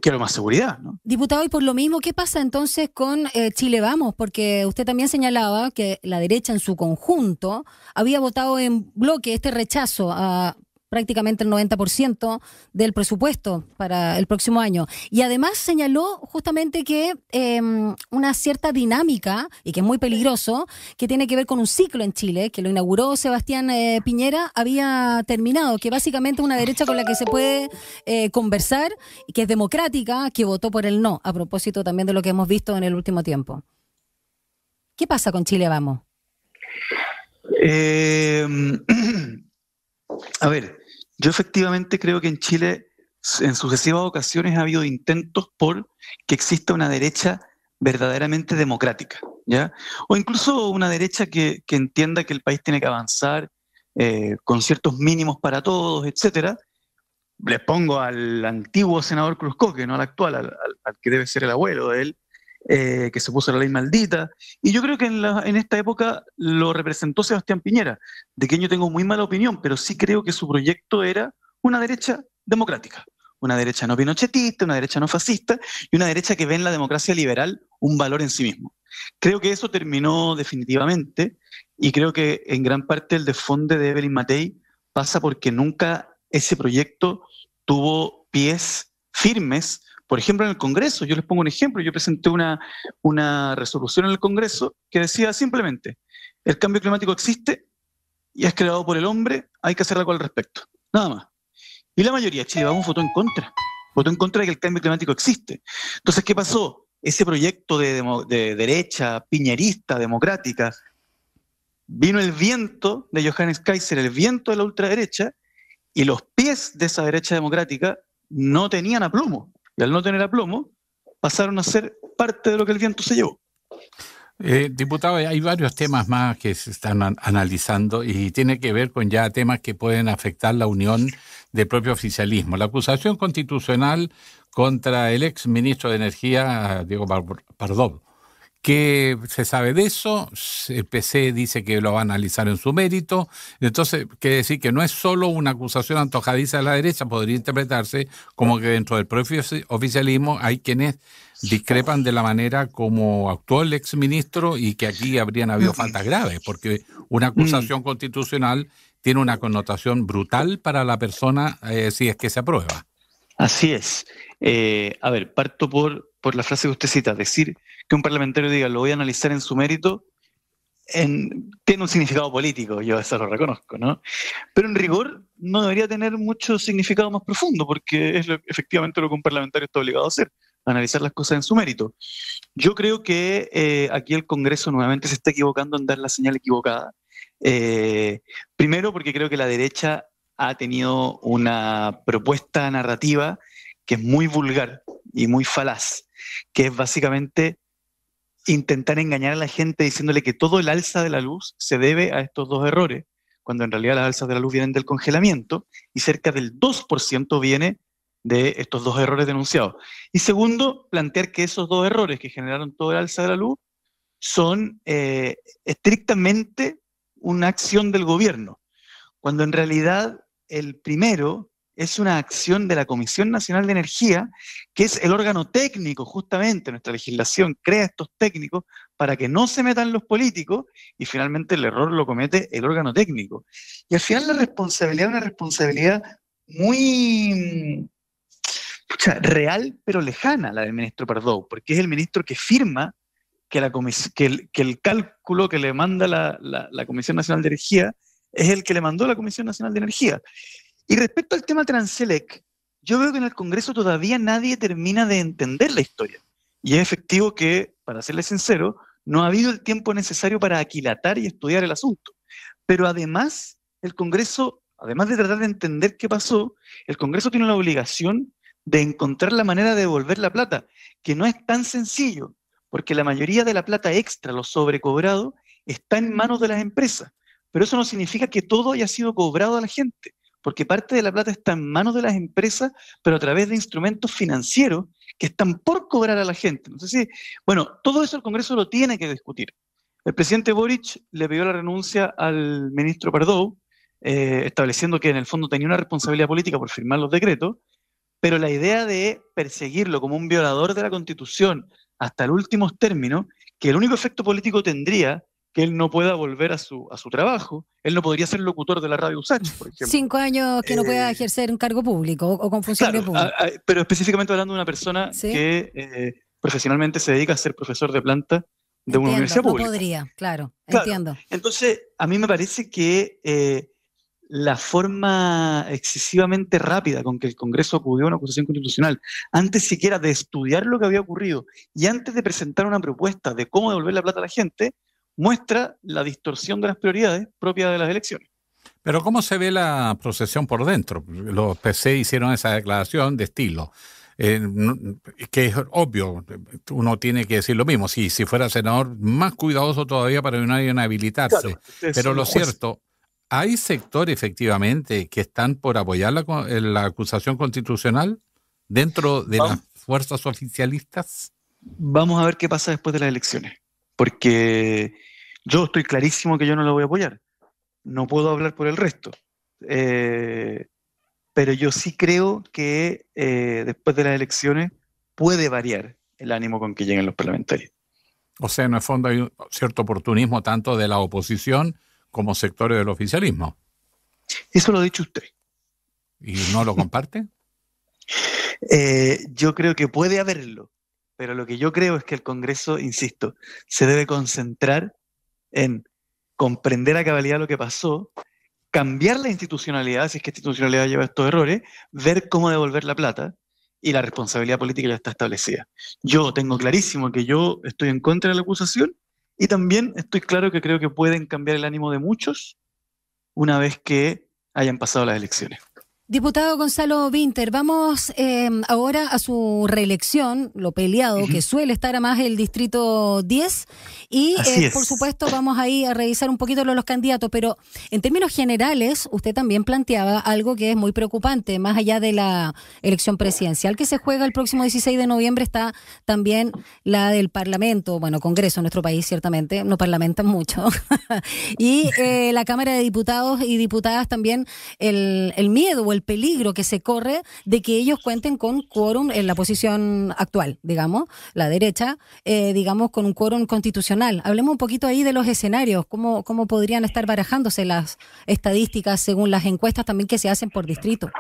quiero más seguridad, ¿no? Diputado, y por lo mismo, ¿qué pasa entonces con Chile Vamos? Porque usted también señalaba que la derecha en su conjunto había votado en bloque este rechazo a prácticamente el 90% del presupuesto para el próximo año. Y además señaló justamente que una cierta dinámica, y que es muy peligroso, que tiene que ver con un ciclo en Chile, que lo inauguró Sebastián Piñera, había terminado, que básicamente una derecha con la que se puede conversar, que es democrática, que votó por el no, a propósito también de lo que hemos visto en el último tiempo. ¿Qué pasa con Chile Vamos? A ver, yo efectivamente creo que en Chile en sucesivas ocasiones ha habido intentos por que exista una derecha verdaderamente democrática, ¿ya? O incluso una derecha que entienda que el país tiene que avanzar con ciertos mínimos para todos, etcétera. Les pongo al antiguo senador Cruzcoque, no al actual, al que debe ser el abuelo de él, que se puso la ley maldita, y yo creo que en esta época lo representó Sebastián Piñera, de quien yo tengo muy mala opinión, pero sí creo que su proyecto era una derecha democrática, una derecha no pinochetista, una derecha no fascista, y una derecha que ve en la democracia liberal un valor en sí mismo. Creo que eso terminó definitivamente, y creo que en gran parte el desfonde de Evelyn Matei pasa porque nunca ese proyecto tuvo pies firmes. Por ejemplo, en el Congreso, yo les pongo un ejemplo, yo presenté una resolución en el Congreso que decía simplemente, el cambio climático existe y es creado por el hombre, hay que hacer algo al respecto, nada más. Y la mayoría de Chile Vamos votó en contra de que el cambio climático existe. Entonces, ¿qué pasó? Ese proyecto de derecha, piñerista, democrática, vino el viento de Johannes Kaiser, el viento de la ultraderecha, y los pies de esa derecha democrática no tenían aplomo. Y al no tener aplomo, pasaron a ser parte de lo que el viento se llevó. Diputado, hay varios temas más que se están analizando y tiene que ver con ya temas que pueden afectar la unión del propio oficialismo. La acusación constitucional contra el ex ministro de Energía, Diego Pardo. ¿Qué se sabe de eso? El PC dice que lo va a analizar en su mérito. Entonces, quiere decir que no es solo una acusación antojadiza de la derecha, podría interpretarse como que dentro del propio oficialismo hay quienes discrepan de la manera como actuó el exministro y que aquí habrían habido faltas graves, porque una acusación constitucional tiene una connotación brutal para la persona si es que se aprueba. Así es. A ver, parto por la frase que usted cita, decir que un parlamentario diga lo voy a analizar en su mérito, tiene un significado político, yo eso lo reconozco, ¿no? Pero en rigor no debería tener mucho significado más profundo, porque es efectivamente lo que un parlamentario está obligado a hacer, analizar las cosas en su mérito. Yo creo que aquí el Congreso nuevamente se está equivocando en dar la señal equivocada. Primero porque creo que la derecha ha tenido una propuesta narrativa que es muy vulgar y muy falaz, que es básicamente intentar engañar a la gente diciéndole que todo el alza de la luz se debe a estos dos errores, cuando en realidad las alzas de la luz vienen del congelamiento y cerca del 2% viene de estos dos errores denunciados. Y segundo, plantear que esos dos errores que generaron todo el alza de la luz son estrictamente una acción del gobierno, cuando en realidad el primero es una acción de la Comisión Nacional de Energía, que es el órgano técnico, justamente nuestra legislación crea estos técnicos para que no se metan los políticos, y finalmente el error lo comete el órgano técnico. Y al final la responsabilidad es una responsabilidad muy real, pero lejana, la del ministro Pardoe, porque es el ministro que firma que el cálculo que le manda la Comisión Nacional de Energía es el que le mandó la Comisión Nacional de Energía. Y respecto al tema Transelec, yo veo que en el Congreso todavía nadie termina de entender la historia. Y es efectivo que, para serles sincero, no ha habido el tiempo necesario para aquilatar y estudiar el asunto. Pero además, el Congreso, además de tratar de entender qué pasó, el Congreso tiene la obligación de encontrar la manera de devolver la plata, que no es tan sencillo, porque la mayoría de la plata extra, lo sobrecobrado, está en manos de las empresas. Pero eso no significa que todo haya sido cobrado a la gente, porque parte de la plata está en manos de las empresas, pero a través de instrumentos financieros que están por cobrar a la gente. Entonces, bueno, todo eso el Congreso lo tiene que discutir. El presidente Boric le pidió la renuncia al ministro Pardoe, estableciendo que en el fondo tenía una responsabilidad política por firmar los decretos, pero la idea de perseguirlo como un violador de la Constitución hasta el último término, que el único efecto político tendría que él no pueda volver a su trabajo, él no podría ser locutor de la radio USACH, por ejemplo. 5 años que no pueda ejercer un cargo público o con funcionario público. Pero específicamente hablando de una persona que profesionalmente se dedica a ser profesor de planta de una universidad pública. No podría, claro, entiendo. Entonces, a mí me parece que la forma excesivamente rápida con que el Congreso acudió a una acusación constitucional, antes siquiera de estudiar lo que había ocurrido y antes de presentar una propuesta de cómo devolver la plata a la gente, muestra la distorsión de las prioridades propias de las elecciones. Pero ¿cómo se ve la procesión por dentro? Los PC hicieron esa declaración de estilo, que es obvio, uno tiene que decir lo mismo. Si fuera senador, más cuidadoso todavía para no inhabilitarse. Claro, pero lo cierto, ¿hay sectores efectivamente que están por apoyar la acusación constitucional dentro de las fuerzas oficialistas? Vamos a ver qué pasa después de las elecciones. Porque yo estoy clarísimo que yo no lo voy a apoyar. No puedo hablar por el resto. Pero yo sí creo que después de las elecciones puede variar el ánimo con que lleguen los parlamentarios. O sea, en el fondo hay un cierto oportunismo tanto de la oposición como sectores del oficialismo. Eso lo ha dicho usted. ¿Y no lo comparte? Yo creo que puede haberlo. Pero lo que yo creo es que el Congreso, insisto, se debe concentrar en comprender a cabalidad lo que pasó, cambiar la institucionalidad, si es que la institucionalidad lleva estos errores, ver cómo devolver la plata, y la responsabilidad política ya está establecida. Yo tengo clarísimo que yo estoy en contra de la acusación, y también estoy claro que creo que pueden cambiar el ánimo de muchos una vez que hayan pasado las elecciones. Diputado Gonzalo Vinter, vamos ahora a su reelección, lo peleado que suele estar a más el Distrito 10 y por supuesto vamos ahí a revisar un poquito los candidatos, pero en términos generales usted también planteaba algo que es muy preocupante, más allá de la elección presidencial que se juega el próximo 16 de noviembre, está también la del Parlamento, bueno, Congreso en nuestro país ciertamente, no parlamentan mucho, y la Cámara de Diputados y Diputadas también el miedo o el peligro que se corre de que ellos cuenten con quórum en la posición actual, digamos, la derecha, digamos, con un quórum constitucional. Hablemos un poquito ahí de los escenarios, cómo podrían estar barajándose las estadísticas según las encuestas también que se hacen por distrito.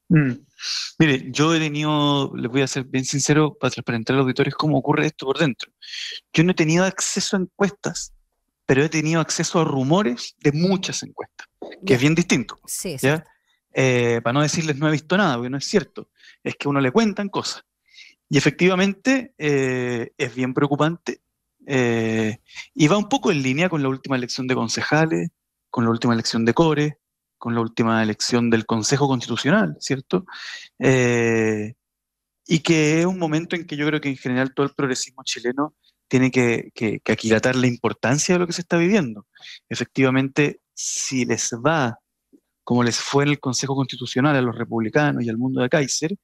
Mire, yo he tenido, les voy a ser bien sincero para transparentar a los auditores cómo ocurre esto por dentro. Yo no he tenido acceso a encuestas, pero he tenido acceso a rumores de muchas encuestas, que es bien distinto. Sí, ¿ya? Para no decirles no he visto nada, porque no es cierto, es que a uno le cuentan cosas. Y efectivamente es bien preocupante y va un poco en línea con la última elección de concejales, con la última elección de core, con la última elección del Consejo Constitucional, ¿cierto? Y que es un momento en que yo creo que en general todo el progresismo chileno tiene que aquilatar la importancia de lo que se está viviendo. Efectivamente, si les va como les fue en el Consejo Constitucional a los republicanos y al mundo de Kaiser,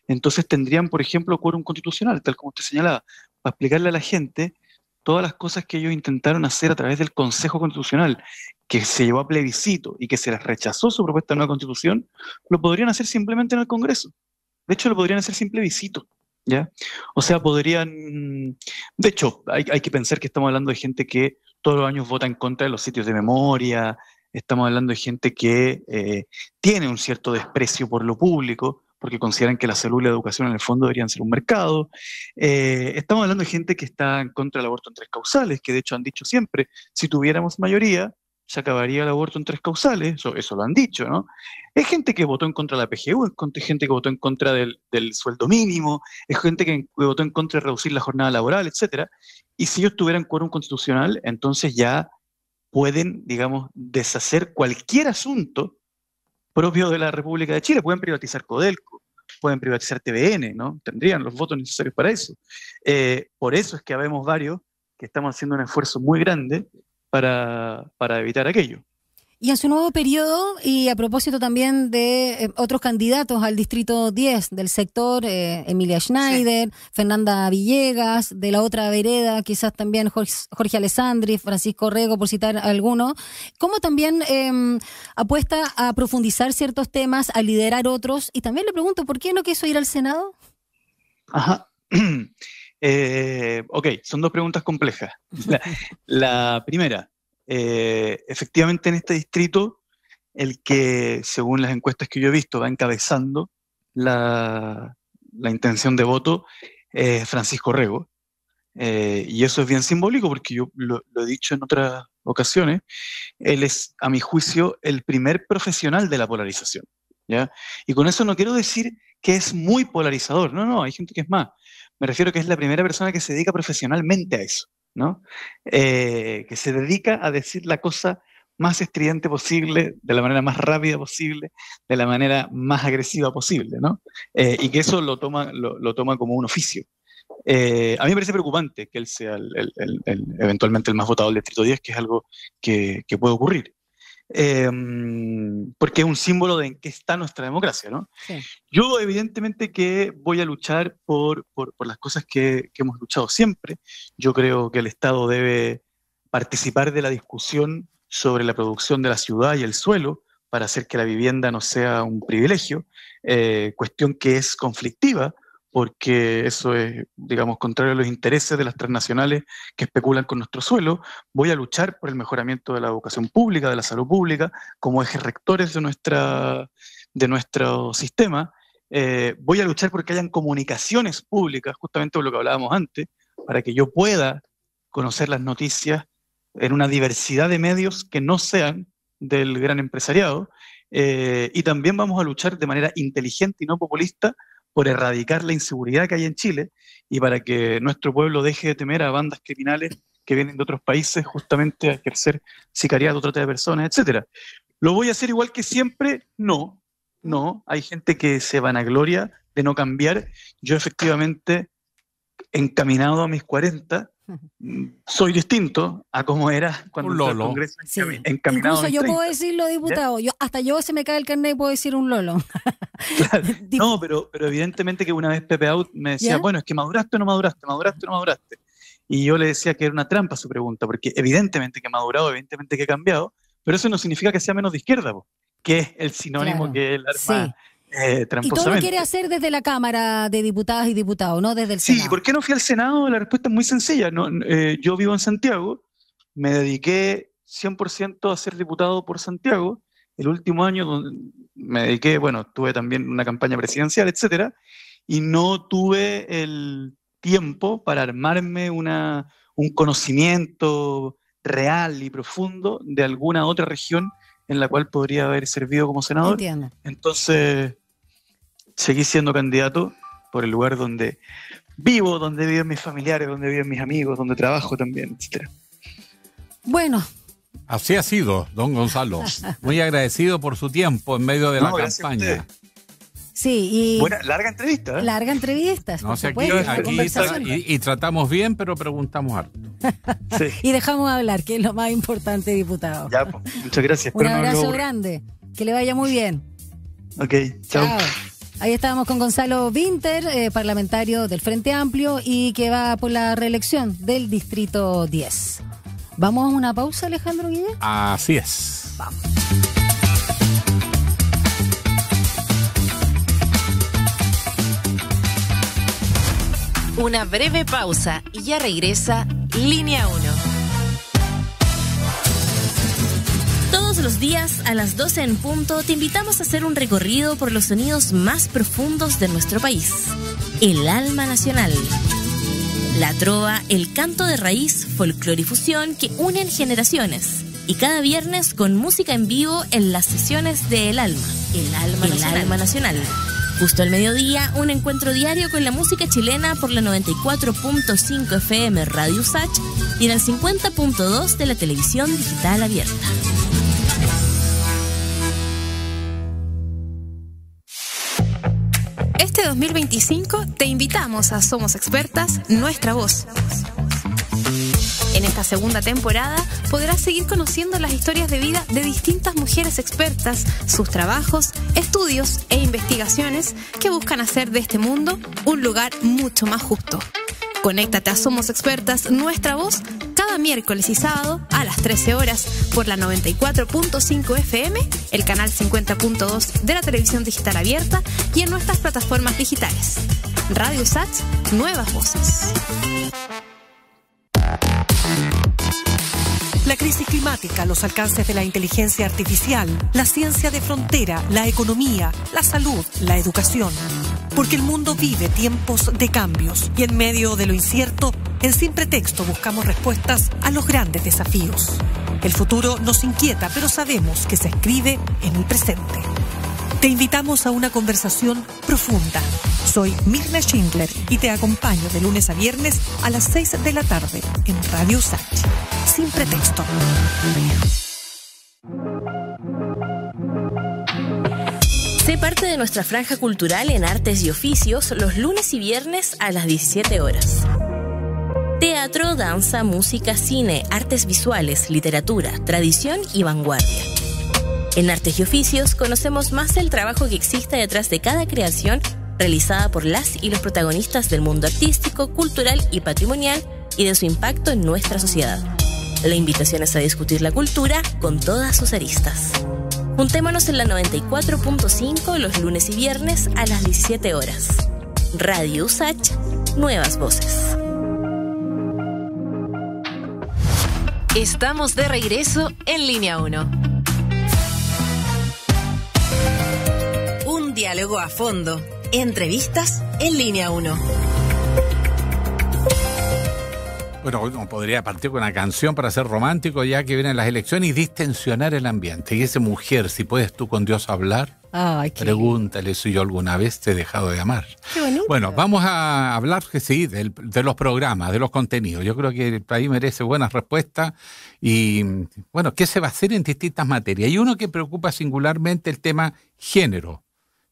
entonces tendrían, por ejemplo, quórum constitucional, tal como usted señalaba, para explicarle a la gente todas las cosas que ellos intentaron hacer a través del Consejo Constitucional, que se llevó a plebiscito y que se les rechazó su propuesta de nueva constitución, lo podrían hacer simplemente en el Congreso. De hecho, lo podrían hacer sin plebiscito, ¿ya? O sea, podrían... De hecho, hay que pensar que estamos hablando de gente que todos los años vota en contra de los sitios de memoria. Estamos hablando de gente que tiene un cierto desprecio por lo público, porque consideran que la salud y la educación en el fondo deberían ser un mercado. Estamos hablando de gente que está en contra del aborto en 3 causales, que de hecho han dicho siempre, si tuviéramos mayoría, se acabaría el aborto en 3 causales, eso lo han dicho, ¿no? Es gente que votó en contra de la PGU, es gente que votó en contra del sueldo mínimo, es gente que votó en contra de reducir la jornada laboral, etc. Y si ellos tuvieran quórum constitucional, entonces ya pueden, digamos, deshacer cualquier asunto propio de la República de Chile. Pueden privatizar Codelco, pueden privatizar TVN, ¿no? Tendrían los votos necesarios para eso. Por eso es que habemos varios que estamos haciendo un esfuerzo muy grande para evitar aquello. Y en su nuevo periodo, y a propósito también de otros candidatos al Distrito 10 del sector, Emilia Schneider, sí, Fernanda Villegas, de la otra vereda, quizás también Jorge Alessandri, Francisco Rego, por citar algunos, ¿cómo también apuesta a profundizar ciertos temas, a liderar otros? Y también le pregunto, ¿por qué no quiso ir al Senado? Ajá. Ok, son 2 preguntas complejas. La primera, efectivamente en este distrito, el que, según las encuestas que yo he visto, va encabezando la intención de voto es Francisco Rego. Y eso es bien simbólico porque yo lo he dicho en otras ocasiones, él es, a mi juicio, el primer profesional de la polarización, ¿ya? Y con eso no quiero decir que es muy polarizador, no, hay gente que es más. Me refiero que es la primera persona que se dedica profesionalmente a eso, ¿no? Que se dedica a decir la cosa más estridente posible, de la manera más rápida posible, de la manera más agresiva posible, ¿no? Y que eso lo toma como un oficio. A mí me parece preocupante que él sea eventualmente el más votado del Distrito 10, que es algo que puede ocurrir. Porque es un símbolo de en qué está nuestra democracia, ¿no? Sí. Yo evidentemente que voy a luchar por las cosas que hemos luchado siempre. Yo creo que el Estado debe participar de la discusión sobre la producción de la ciudad y el suelo para hacer que la vivienda no sea un privilegio, cuestión que es conflictiva, porque eso es, digamos, contrario a los intereses de las transnacionales que especulan con nuestro suelo. Voy a luchar por el mejoramiento de la educación pública, de la salud pública, como ejes rectores de nuestro sistema. Voy a luchar porque hayan comunicaciones públicas, justamente por lo que hablábamos antes, para que yo pueda conocer las noticias en una diversidad de medios que no sean del gran empresariado. Y también vamos a luchar de manera inteligente y no populista por erradicar la inseguridad que hay en Chile y para que nuestro pueblo deje de temer a bandas criminales que vienen de otros países justamente a ejercer sicariato, trata de personas, etc. ¿Lo voy a hacer igual que siempre? No. Hay gente que se vanagloria de no cambiar. Yo efectivamente, encaminado a mis 40, soy distinto a como era cuando entré al Congreso, sí, encaminado. Incluso yo puedo decirlo, diputado. Hasta yo se me cae el carnet y puedo decir un lolo. Claro. No, pero evidentemente que una vez Pepe Out me decía, bueno, es que maduraste o no maduraste. Y yo le decía que era una trampa su pregunta, porque evidentemente que he madurado, evidentemente que he cambiado, pero eso no significa que sea menos de izquierda, que es el sinónimo, claro, que el arma. Sí. Y todo lo quiere hacer desde la Cámara de Diputadas y Diputados, no desde el Senado. Sí, ¿por qué no fui al Senado? La respuesta es muy sencilla. Yo vivo en Santiago, me dediqué 100% a ser diputado por Santiago. El último año me dediqué, tuve también una campaña presidencial, etcétera, y no tuve el tiempo para armarme un conocimiento real y profundo de alguna otra región en la cual podría haber servido como senador. Entiendo. Entonces seguí siendo candidato por el lugar donde vivo, donde viven mis familiares, donde viven mis amigos, donde trabajo también, etc. Bueno. Así ha sido, don Gonzalo. Muy agradecido por su tiempo en medio de la campaña. Sí, y... Buena, larga entrevista, ¿eh? Larga entrevista. No sé, aquí tratamos bien, pero preguntamos harto. Sí. Y dejamos hablar, que es lo más importante, diputado. Ya, pues, muchas gracias. Un abrazo grande. Que le vaya muy bien. Ok, chao. Ahí estábamos con Gonzalo Winter, parlamentario del Frente Amplio y que va por la reelección del Distrito 10. ¿Vamos a una pausa, Alejandro Guille? Así es. Vamos. Una breve pausa y ya regresa Línea 1. Todos los días a las 12 en punto te invitamos a hacer un recorrido por los sonidos más profundos de nuestro país. El alma nacional. La trova, el canto de raíz, folclore y fusión que unen generaciones. Y cada viernes con música en vivo en las sesiones de El Alma. El Alma Nacional. Justo al mediodía, un encuentro diario con la música chilena por la 94.5 FM Radio Usach y en el 50.2 de la televisión digital abierta. Este 2025 te invitamos a Somos Expertas, Nuestra Voz. En esta segunda temporada podrás seguir conociendo las historias de vida de distintas mujeres expertas, sus trabajos, estudios e investigaciones que buscan hacer de este mundo un lugar mucho más justo. Conéctate a Somos Expertas, Nuestra Voz, cada miércoles y sábado a las 13 horas por la 94.5 FM, el canal 50.2 de la televisión digital abierta y en nuestras plataformas digitales. Radio Usach, Nuevas Voces. La crisis climática, los alcances de la inteligencia artificial, la ciencia de frontera, la economía, la salud, la educación. Porque el mundo vive tiempos de cambios y en medio de lo incierto, en Sin Pretexto buscamos respuestas a los grandes desafíos. El futuro nos inquieta, pero sabemos que se escribe en el presente. Te invitamos a una conversación profunda. Soy Mirna Schindler y te acompaño de lunes a viernes a las 6 de la tarde en Radio Usach. Sin Pretexto. Sé parte de nuestra franja cultural en Artes y Oficios los lunes y viernes a las 17 horas. Teatro, danza, música, cine, artes visuales, literatura, tradición y vanguardia. En Artes y Oficios conocemos más el trabajo que existe detrás de cada creación realizada por las y los protagonistas del mundo artístico, cultural y patrimonial y de su impacto en nuestra sociedad. La invitación es a discutir la cultura con todas sus aristas. Juntémonos en la 94.5 los lunes y viernes a las 17 horas. Radio Usach, Nuevas Voces. Estamos de regreso en Línea 1. Un diálogo a fondo. Entrevistas en Línea 1. Bueno, uno podría partir con una canción para ser romántico ya que vienen las elecciones y distensionar el ambiente. Y esa mujer, si puedes tú con Dios hablar, pregúntale si yo alguna vez te he dejado de amar. Qué bonito. Bueno, vamos a hablar, que sí, de los programas, de los contenidos. Yo creo que el país merece buenas respuestas y, bueno, ¿qué se va a hacer en distintas materias? Y uno que preocupa singularmente el tema género,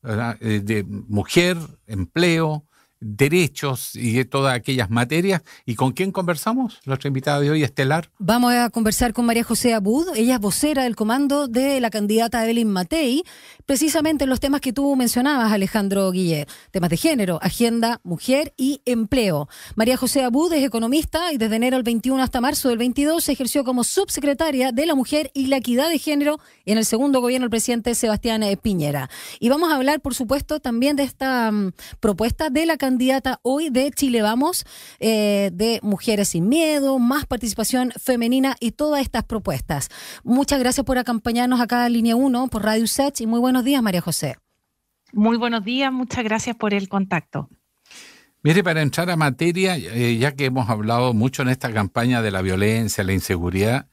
¿verdad? De mujer, empleo, derechos y de todas aquellas materias. ¿Y con quién conversamos? Nuestra invitada de hoy, estelar. Vamos a conversar con María José Abud. Ella es vocera del comando de la candidata Evelyn Matei, precisamente en los temas que tú mencionabas, Alejandro Guille. Temas de género, agenda, mujer y empleo. María José Abud es economista y desde enero del 21 hasta marzo del 22 ejerció como subsecretaria de la Mujer y la Equidad de Género en el segundo gobierno del presidente Sebastián Piñera. Y vamos a hablar, por supuesto, también de esta propuesta de la candidata hoy de Chile Vamos, de Mujeres Sin Miedo, más participación femenina y todas estas propuestas. Muchas gracias por acompañarnos acá en Línea 1 por Radio Usach y muy buenos días, María José. Muy buenos días, muchas gracias por el contacto. Mire, para entrar a materia, ya que hemos hablado mucho en esta campaña de la violencia, la inseguridad,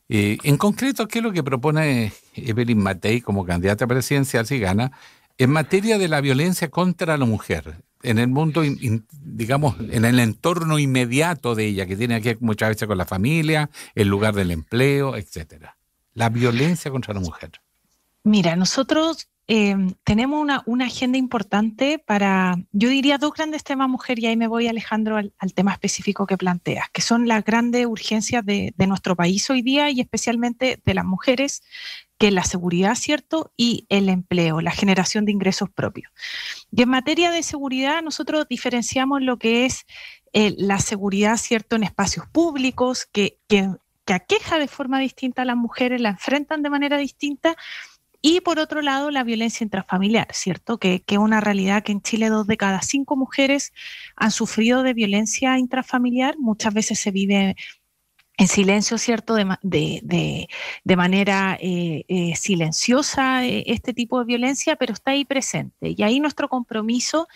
en concreto, ¿qué es lo que propone Evelyn Matei como candidata presidencial si gana en materia de la violencia contra la mujer? en el mundo, digamos, en el entorno inmediato de ella, que tiene que ver muchas veces con la familia, el lugar del empleo, etcétera. La violencia contra la mujer. Mira, nosotros tenemos una agenda importante para, yo diría, 2 grandes temas, mujer, y ahí me voy, Alejandro, al tema específico que planteas, que son las grandes urgencias de nuestro país hoy día y especialmente de las mujeres, que es la seguridad, ¿cierto? Y el empleo, la generación de ingresos propios. Y en materia de seguridad, nosotros diferenciamos lo que es la seguridad, ¿cierto?, en espacios públicos, que aqueja de forma distinta a las mujeres, la enfrentan de manera distinta. Y por otro lado, la violencia intrafamiliar, ¿cierto? Que es una realidad que en Chile 2 de cada 5 mujeres han sufrido de violencia intrafamiliar. Muchas veces se vive en silencio, ¿cierto? De manera silenciosa este tipo de violencia, pero está ahí presente. Y ahí nuestro compromiso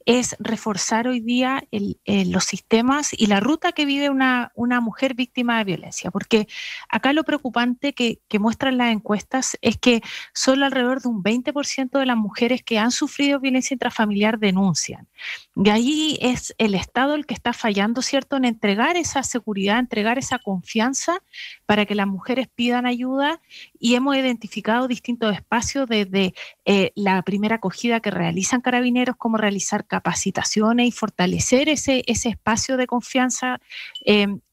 es reforzar hoy día los sistemas y la ruta que vive una mujer víctima de violencia, porque acá lo preocupante que muestran las encuestas es que solo alrededor de un 20% de las mujeres que han sufrido violencia intrafamiliar denuncian. Y ahí es el Estado el que está fallando, ¿cierto?, en entregar esa seguridad, entregar esa confianza para que las mujeres pidan ayuda, y hemos identificado distintos espacios desde la primera acogida que realizan Carabineros, como realizar capacitaciones y fortalecer ese espacio de confianza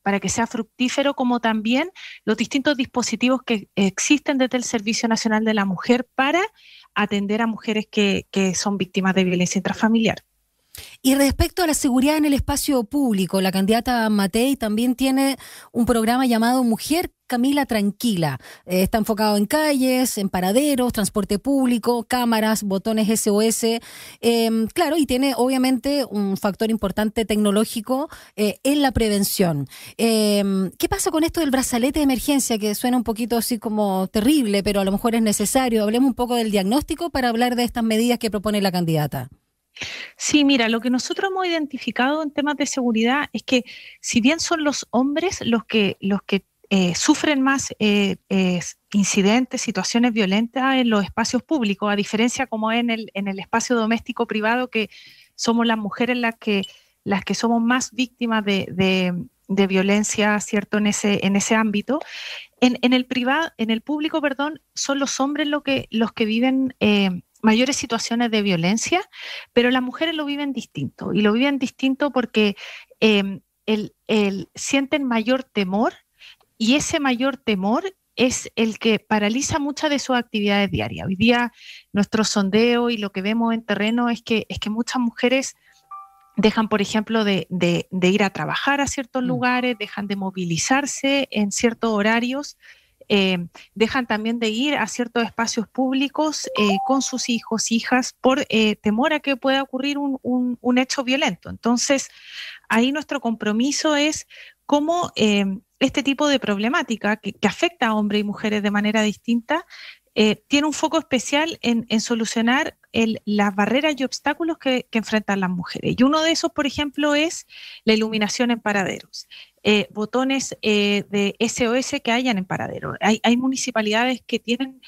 para que sea fructífero, como también los distintos dispositivos que existen desde el Servicio Nacional de la Mujer para atender a mujeres que son víctimas de violencia intrafamiliar. Y respecto a la seguridad en el espacio público, la candidata Matei también tiene un programa llamado Mujer Camila Tranquila. Está enfocado en calles, en paraderos, transporte público, cámaras, botones SOS. Claro, y tiene obviamente un factor importante tecnológico en la prevención. ¿Qué pasa con esto del brazalete de emergencia? Que suena un poquito así como terrible, pero a lo mejor es necesario. Hablemos un poco del diagnóstico para hablar de estas medidas que propone la candidata. Sí, mira, lo que nosotros hemos identificado en temas de seguridad es que si bien son los hombres los que sufren más incidentes, situaciones violentas en los espacios públicos, a diferencia como en el espacio doméstico privado, que somos las mujeres las que somos más víctimas de violencia, ¿cierto?, en ese ámbito. En el público, son los hombres los que viven mayores situaciones de violencia, pero las mujeres lo viven distinto, y lo viven distinto porque sienten mayor temor, y ese mayor temor es el que paraliza muchas de sus actividades diarias. Hoy día nuestro sondeo y lo que vemos en terreno es que muchas mujeres dejan, por ejemplo, de ir a trabajar a ciertos lugares, dejan de movilizarse en ciertos horarios, dejan también de ir a ciertos espacios públicos con sus hijos, hijas, por temor a que pueda ocurrir un hecho violento. Entonces, ahí nuestro compromiso es cómo este tipo de problemática que afecta a hombres y mujeres de manera distinta tiene un foco especial en solucionar las barreras y obstáculos que enfrentan las mujeres. Y uno de esos, por ejemplo, es la iluminación en paraderos. Botones de SOS que hayan en paraderos. Hay municipalidades que tienen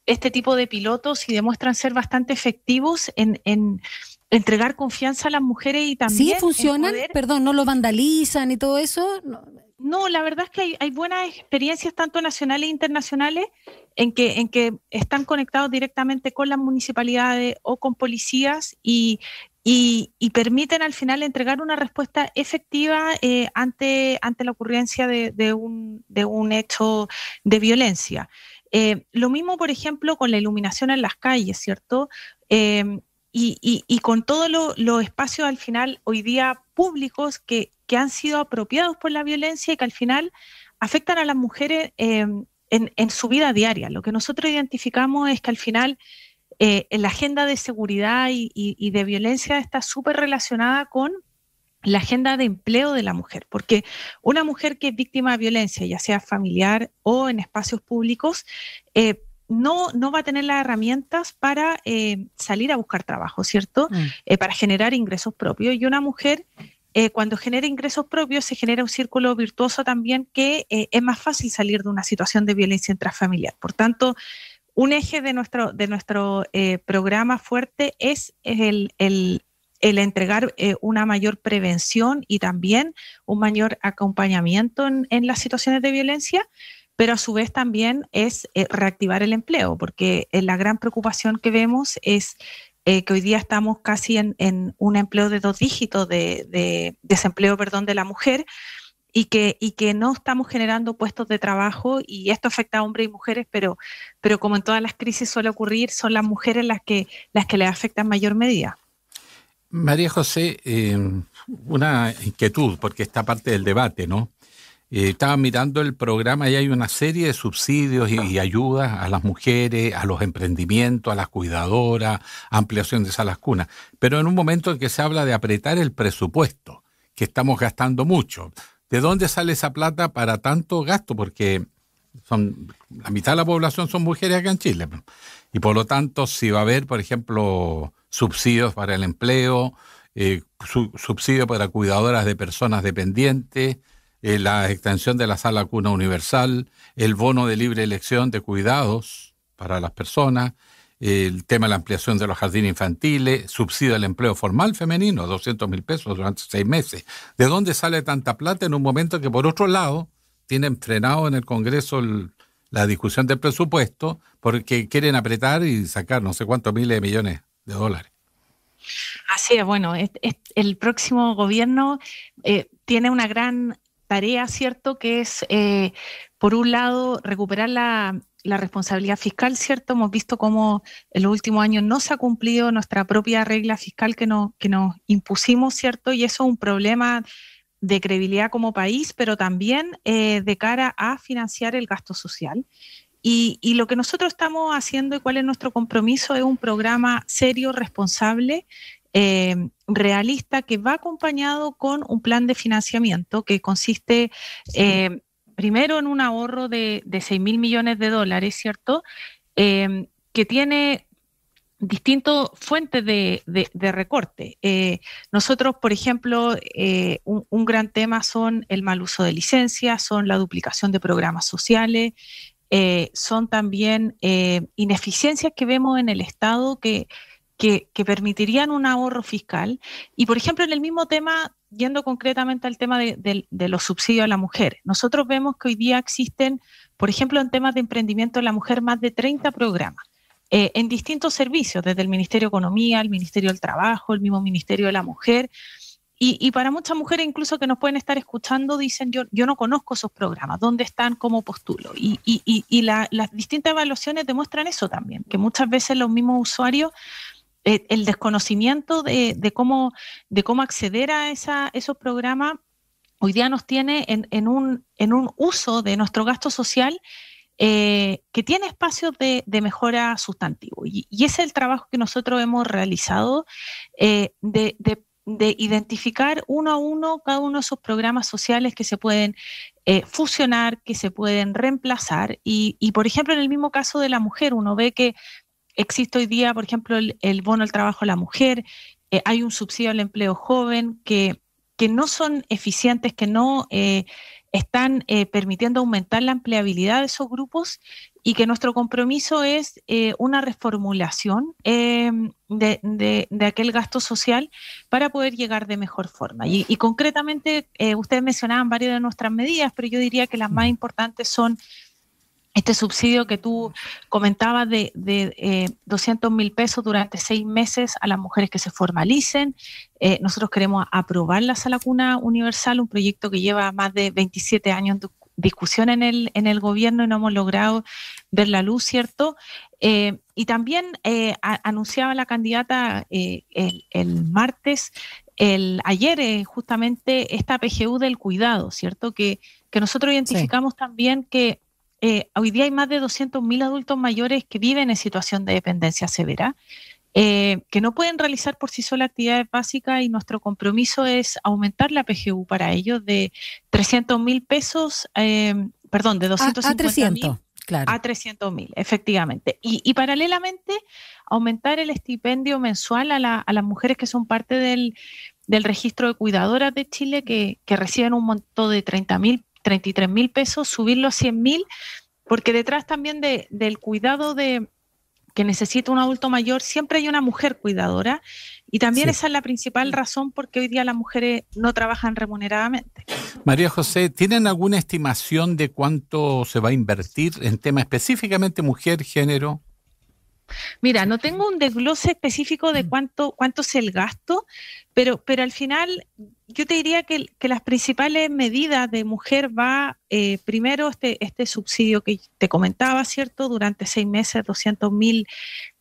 este tipo de pilotos y demuestran ser bastante efectivos en entregar confianza a las mujeres, y también... ¿Sí funcionan? Perdón, ¿no lo vandalizan y todo eso? No, la verdad es que hay buenas experiencias, tanto nacionales e internacionales, en que están conectados directamente con las municipalidades o con policías y permiten al final entregar una respuesta efectiva ante la ocurrencia de un hecho de violencia. Lo mismo, por ejemplo, con la iluminación en las calles, ¿cierto? Y con todos los espacios al final hoy día públicos que han sido apropiados por la violencia y que al final afectan a las mujeres en su vida diaria. Lo que nosotros identificamos es que al final la agenda de seguridad y de violencia está súper relacionada con la agenda de empleo de la mujer, porque una mujer que es víctima de violencia, ya sea familiar o en espacios públicos, no va a tener las herramientas para salir a buscar trabajo, ¿cierto? Para generar ingresos propios. Y una mujer, cuando genera ingresos propios, se genera un círculo virtuoso también que es más fácil salir de una situación de violencia intrafamiliar. Por tanto, un eje de nuestro programa fuerte es el el entregar una mayor prevención y también un mayor acompañamiento en las situaciones de violencia, pero a su vez también es reactivar el empleo, porque la gran preocupación que vemos es que hoy día estamos casi en un empleo de 2 dígitos de desempleo, de la mujer, y que no estamos generando puestos de trabajo, y esto afecta a hombres y mujeres, pero como en todas las crisis suele ocurrir, son las mujeres las que les afectan en mayor medida. María José, una inquietud, porque esta parte del debate, ¿no? Estaba mirando el programa y hay una serie de subsidios y ayudas a las mujeres, a los emprendimientos, a las cuidadoras, ampliación de salas cunas. Pero en un momento en que se habla de apretar el presupuesto, que estamos gastando mucho. ¿De dónde sale esa plata para tanto gasto? Porque la mitad de la población son mujeres acá en Chile. Y por lo tanto, si va a haber, por ejemplo, subsidios para el empleo, subsidio para cuidadoras de personas dependientes, la extensión de la sala cuna universal, el bono de libre elección de cuidados para las personas, el tema de la ampliación de los jardines infantiles, subsidio al empleo formal femenino, 200.000 pesos durante 6 meses. ¿De dónde sale tanta plata en un momento que, por otro lado, tienen frenado en el Congreso la discusión del presupuesto porque quieren apretar y sacar no sé cuántos miles de millones de dólares? Así es, bueno, el próximo gobierno tiene una gran tarea, ¿cierto?, que es, por un lado, recuperar la responsabilidad fiscal, ¿cierto? Hemos visto cómo en los últimos años no se ha cumplido nuestra propia regla fiscal que nos impusimos, ¿cierto? Y eso es un problema de credibilidad como país, pero también de cara a financiar el gasto social. Y lo que nosotros estamos haciendo y cuál es nuestro compromiso es un programa serio, responsable, realista, que va acompañado con un plan de financiamiento que consiste primero en un ahorro de 6.000 millones de dólares, ¿cierto? Que tiene distintas fuentes de recorte. Nosotros, por ejemplo, un gran tema son el mal uso de licencias, son la duplicación de programas sociales, son también ineficiencias que vemos en el Estado que permitirían un ahorro fiscal. Y, por ejemplo, en el mismo tema, yendo concretamente al tema de los subsidios a la mujer, nosotros vemos que hoy día existen, por ejemplo, en temas de emprendimiento de la mujer, más de 30 programas en distintos servicios, desde el Ministerio de Economía, el Ministerio del Trabajo, el mismo Ministerio de la Mujer. Y para muchas mujeres incluso que nos pueden estar escuchando dicen, yo no conozco esos programas, ¿dónde están? ¿Cómo postulo? Y las distintas evaluaciones demuestran eso también, que muchas veces los mismos usuarios, el desconocimiento de cómo acceder a esos programas hoy día nos tiene en un uso de nuestro gasto social que tiene espacios de mejora sustantivo. Y ese es el trabajo que nosotros hemos realizado de identificar uno a uno cada uno de esos programas sociales que se pueden fusionar, que se pueden reemplazar. Y, por ejemplo, en el mismo caso de la mujer, uno ve que existe hoy día, por ejemplo, el bono al trabajo a la mujer, hay un subsidio al empleo joven que no son eficientes, que no están permitiendo aumentar la empleabilidad de esos grupos, y que nuestro compromiso es una reformulación de aquel gasto social para poder llegar de mejor forma. Y concretamente, ustedes mencionaban varias de nuestras medidas, pero yo diría que las más importantes son este subsidio que tú comentabas de 200.000 pesos durante 6 meses a las mujeres que se formalicen. Nosotros queremos aprobar la sala cuna universal, un proyecto que lleva más de 27 años de discusión en el gobierno y no hemos logrado ver la luz, ¿cierto? Y también anunciaba la candidata el martes, ayer justamente esta PGU del cuidado, ¿cierto? Que nosotros identificamos también que hoy día hay más de 200.000 adultos mayores que viven en situación de dependencia severa, que no pueden realizar por sí solas actividades básicas, y nuestro compromiso es aumentar la PGU para ellos de 300.000 pesos, de 250.000 claro. a 300.000, efectivamente. Y paralelamente aumentar el estipendio mensual a las mujeres que son parte del registro de cuidadoras de Chile, que reciben un monto de 33.000 pesos, subirlo a 100.000, porque detrás también del cuidado de que necesita un adulto mayor, siempre hay una mujer cuidadora, y también esa es la principal razón por qué hoy día las mujeres no trabajan remuneradamente. María José, ¿tienen alguna estimación de cuánto se va a invertir en temas específicamente mujer, género? Mira, no tengo un desglose específico de cuánto es el gasto, pero al final yo te diría que las principales medidas de mujer va, primero, este subsidio que te comentaba, ¿cierto? Durante 6 meses, 200.000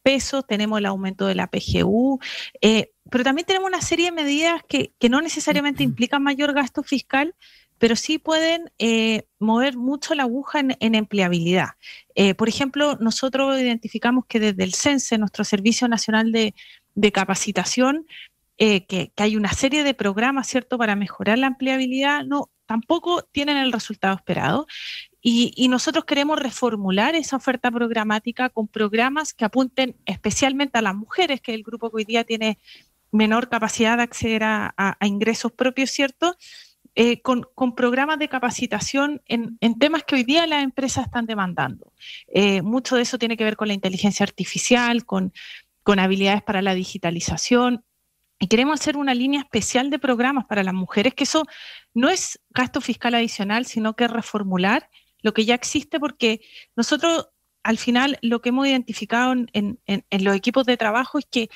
pesos, tenemos el aumento de la PGU, pero también tenemos una serie de medidas que no necesariamente implican mayor gasto fiscal, pero sí pueden mover mucho la aguja en empleabilidad. Por ejemplo, nosotros identificamos que desde el CENSE, nuestro Servicio Nacional de Capacitación, que hay una serie de programas, ¿cierto?, para mejorar la empleabilidad, tampoco tienen el resultado esperado. Y nosotros queremos reformular esa oferta programática con programas que apunten especialmente a las mujeres, que es el grupo que hoy día tiene menor capacidad de acceder a ingresos propios, ¿cierto?, con programas de capacitación en temas que hoy día las empresas están demandando. Mucho de eso tiene que ver con la inteligencia artificial, con habilidades para la digitalización. Y queremos hacer una línea especial de programas para las mujeres, que eso no es gasto fiscal adicional, sino que es reformular lo que ya existe, porque nosotros al final lo que hemos identificado en los equipos de trabajo es que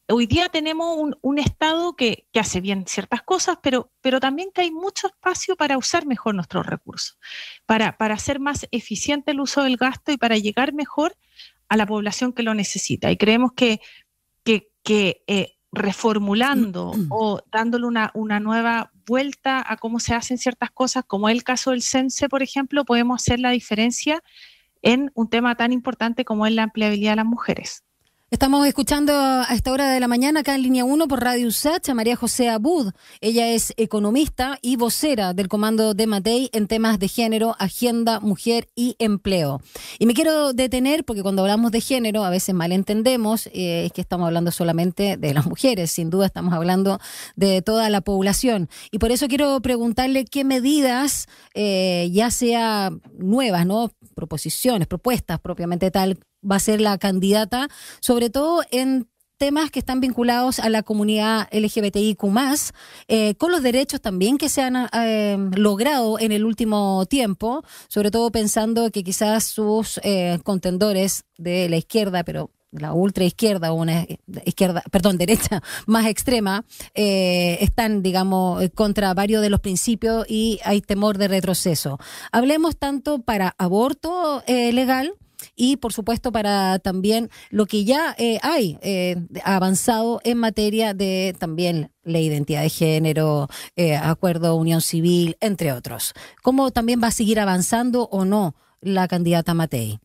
hoy día tenemos un Estado que hace bien ciertas cosas, pero también que hay mucho espacio para usar mejor nuestros recursos, para hacer más eficiente el uso del gasto y para llegar mejor a la población que lo necesita. Y creemos que reformulando o dándole una nueva vuelta a cómo se hacen ciertas cosas, como es el caso del CENSE, por ejemplo, podemos hacer la diferencia en un tema tan importante como es la empleabilidad de las mujeres. Estamos escuchando a esta hora de la mañana acá en Línea 1 por Radio USACH a María José Abud. Ella es economista y vocera del Comando de Matei en temas de género, agenda, mujer y empleo. Y me quiero detener porque cuando hablamos de género a veces malentendemos, es que estamos hablando solamente de las mujeres, sin duda estamos hablando de toda la población. Y por eso quiero preguntarle qué medidas, ya sea nuevas, ¿no?, proposiciones, propuestas propiamente tal, va a ser la candidata, sobre todo en temas que están vinculados a la comunidad LGBTIQ+, con los derechos también que se han logrado en el último tiempo, sobre todo pensando que quizás sus contendores de la izquierda, pero la ultraizquierda o una derecha más extrema, están, digamos, contra varios de los principios y hay temor de retroceso. Hablemos tanto para aborto legal, y por supuesto para también lo que ya hay avanzado en materia de también la identidad de género, acuerdo, unión civil, entre otros. ¿Cómo también va a seguir avanzando o no la candidata Matei?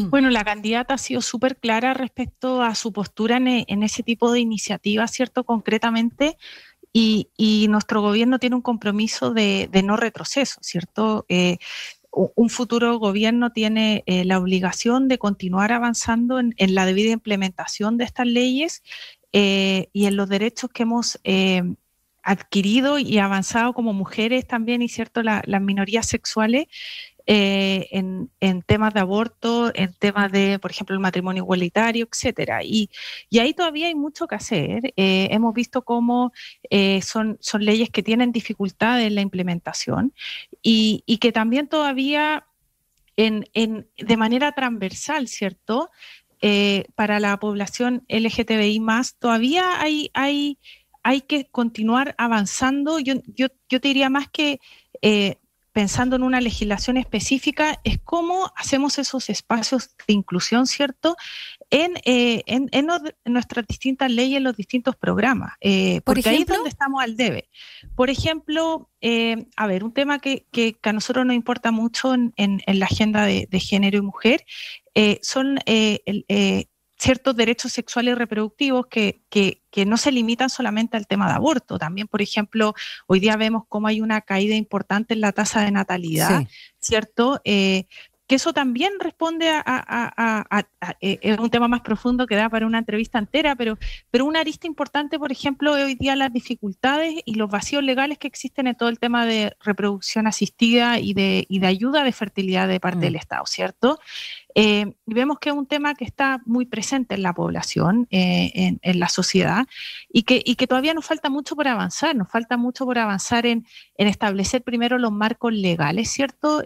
Bueno, la candidata ha sido súper clara respecto a su postura en ese tipo de iniciativas, ¿cierto?, concretamente, y nuestro gobierno tiene un compromiso de no retroceso, ¿cierto? Un futuro gobierno tiene la obligación de continuar avanzando en la debida implementación de estas leyes y en los derechos que hemos adquirido y avanzado como mujeres también, y cierto, las minorías sexuales, en temas de aborto, en temas de, por ejemplo, el matrimonio igualitario, etcétera. Y ahí todavía hay mucho que hacer. Hemos visto cómo son leyes que tienen dificultades en la implementación y que también todavía de manera transversal, ¿cierto?, para la población LGTBI+, todavía hay que continuar avanzando. Yo te diría más que pensando en una legislación específica, es cómo hacemos esos espacios de inclusión, ¿cierto?, en nuestras distintas leyes, en los distintos programas. Porque ahí es donde estamos al debe. Por ejemplo, un tema que a nosotros nos importa mucho en la agenda de género y mujer son ciertos derechos sexuales y reproductivos que no se limitan solamente al tema de aborto. También, por ejemplo, hoy día vemos cómo hay una caída importante en la tasa de natalidad, sí, ¿cierto?, que que eso también responde es un tema más profundo que da para una entrevista entera, pero una arista importante, por ejemplo, hoy día las dificultades y los vacíos legales que existen en todo el tema de reproducción asistida y de ayuda de fertilidad de parte del Estado, ¿cierto? Vemos que es un tema que está muy presente en la población, en la sociedad, y que todavía nos falta mucho por avanzar. Nos falta mucho por avanzar en establecer primero los marcos legales, ¿cierto?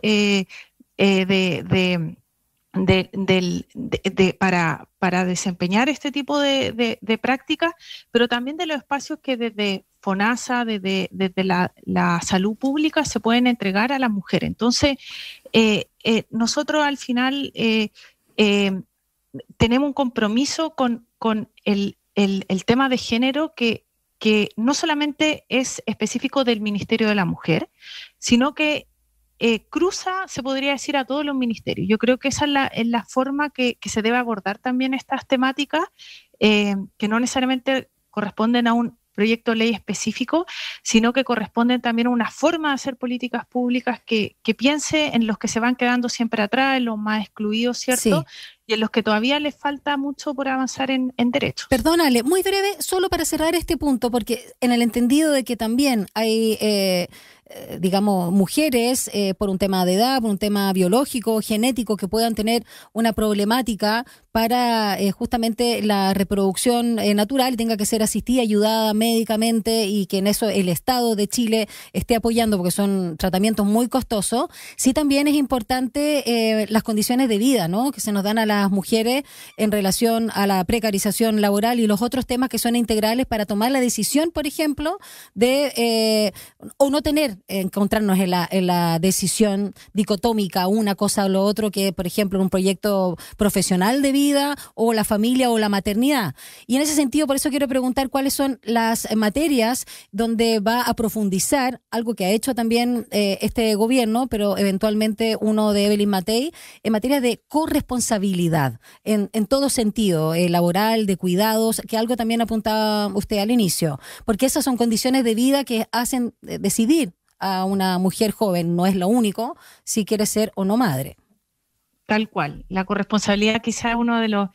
Para desempeñar este tipo de prácticas, pero también de los espacios que desde FONASA, desde la salud pública se pueden entregar a las mujeres. Entonces, nosotros al final tenemos un compromiso con el tema de género que no solamente es específico del Ministerio de la Mujer, sino que cruza, se podría decir, a todos los ministerios. Yo creo que esa es la forma que se debe abordar también estas temáticas, que no necesariamente corresponden a un proyecto de ley específico, sino que corresponden también a una forma de hacer políticas públicas que piense en los que se van quedando siempre atrás, en los más excluidos, ¿cierto? Sí. Y en los que todavía les falta mucho por avanzar en derechos. Perdónale, muy breve, solo para cerrar este punto, porque en el entendido de que también hay, digamos, mujeres por un tema de edad, por un tema biológico, genético, que puedan tener una problemática para justamente la reproducción natural y tenga que ser asistida, ayudada médicamente, y que en eso el Estado de Chile esté apoyando porque son tratamientos muy costosos. Sí, también es importante las condiciones de vida, ¿no?, que se nos dan a las mujeres en relación a la precarización laboral y los otros temas que son integrales para tomar la decisión, por ejemplo, de o no tener, encontrarnos en la decisión dicotómica, una cosa o lo otro, que por ejemplo en un proyecto profesional de vida o la familia o la maternidad. Y en ese sentido, por eso quiero preguntar cuáles son las materias donde va a profundizar, algo que ha hecho también este gobierno, pero eventualmente uno de Evelyn Matei, en materia de corresponsabilidad, en todo sentido, laboral, de cuidados, que algo también apuntaba usted al inicio, porque esas son condiciones de vida que hacen decidir a una mujer joven, no es lo único, si quiere ser o no madre. Tal cual. La corresponsabilidad quizá es uno de los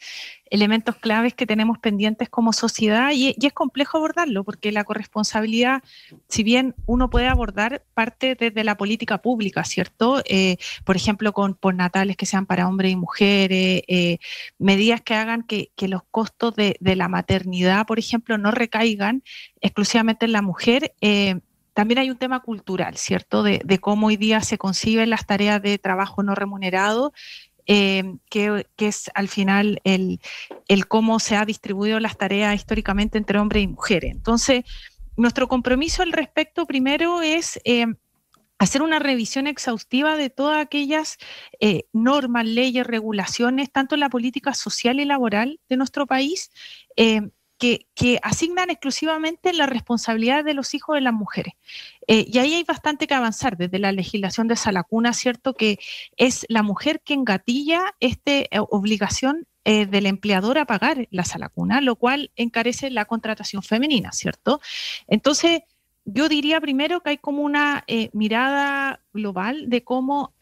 elementos claves que tenemos pendientes como sociedad y es complejo abordarlo porque la corresponsabilidad, si bien uno puede abordar parte desde la política pública, ¿cierto? Por ejemplo, con postnatales que sean para hombres y mujeres, medidas que hagan que los costos de la maternidad, por ejemplo, no recaigan exclusivamente en la mujer. También hay un tema cultural, ¿cierto? De cómo hoy día se conciben las tareas de trabajo no remunerado, que es al final el cómo se ha distribuido las tareas históricamente entre hombres y mujeres. Entonces, nuestro compromiso al respecto primero es hacer una revisión exhaustiva de todas aquellas normas, leyes, regulaciones, tanto en la política social y laboral de nuestro país, que asignan exclusivamente la responsabilidad de los hijos de las mujeres. Y ahí hay bastante que avanzar, desde la legislación de Salacuna, ¿cierto?, que es la mujer quien gatilla esta obligación del empleador a pagar la Salacuna, lo cual encarece la contratación femenina, ¿cierto? Entonces, yo diría primero que hay como una mirada global de cómo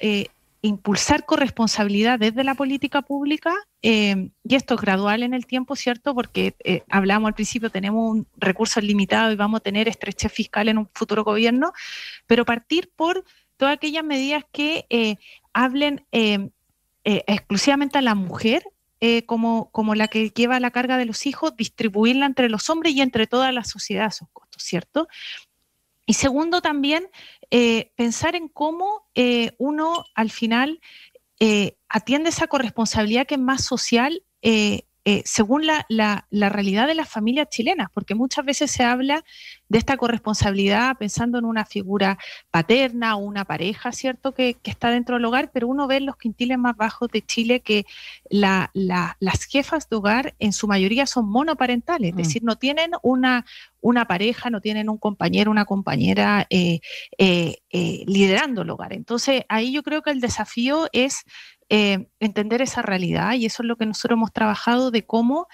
impulsar corresponsabilidad desde la política pública, y esto es gradual en el tiempo, ¿cierto? Porque hablamos al principio, tenemos un recurso limitado y vamos a tener estrechez fiscal en un futuro gobierno, pero partir por todas aquellas medidas que hablen exclusivamente a la mujer como la que lleva la carga de los hijos, distribuirla entre los hombres y entre toda la sociedad esos costos, ¿cierto? Y segundo, también pensar en cómo uno al final atiende esa corresponsabilidad que es más social según la realidad de las familias chilenas, porque muchas veces se habla de esta corresponsabilidad pensando en una figura paterna o una pareja, ¿cierto?, que está dentro del hogar, pero uno ve en los quintiles más bajos de Chile que las jefas de hogar en su mayoría son monoparentales, es decir, no tienen una pareja, no tienen un compañero, una compañera liderando el hogar. Entonces, ahí yo creo que el desafío es entender esa realidad, y eso es lo que nosotros hemos trabajado, de cómo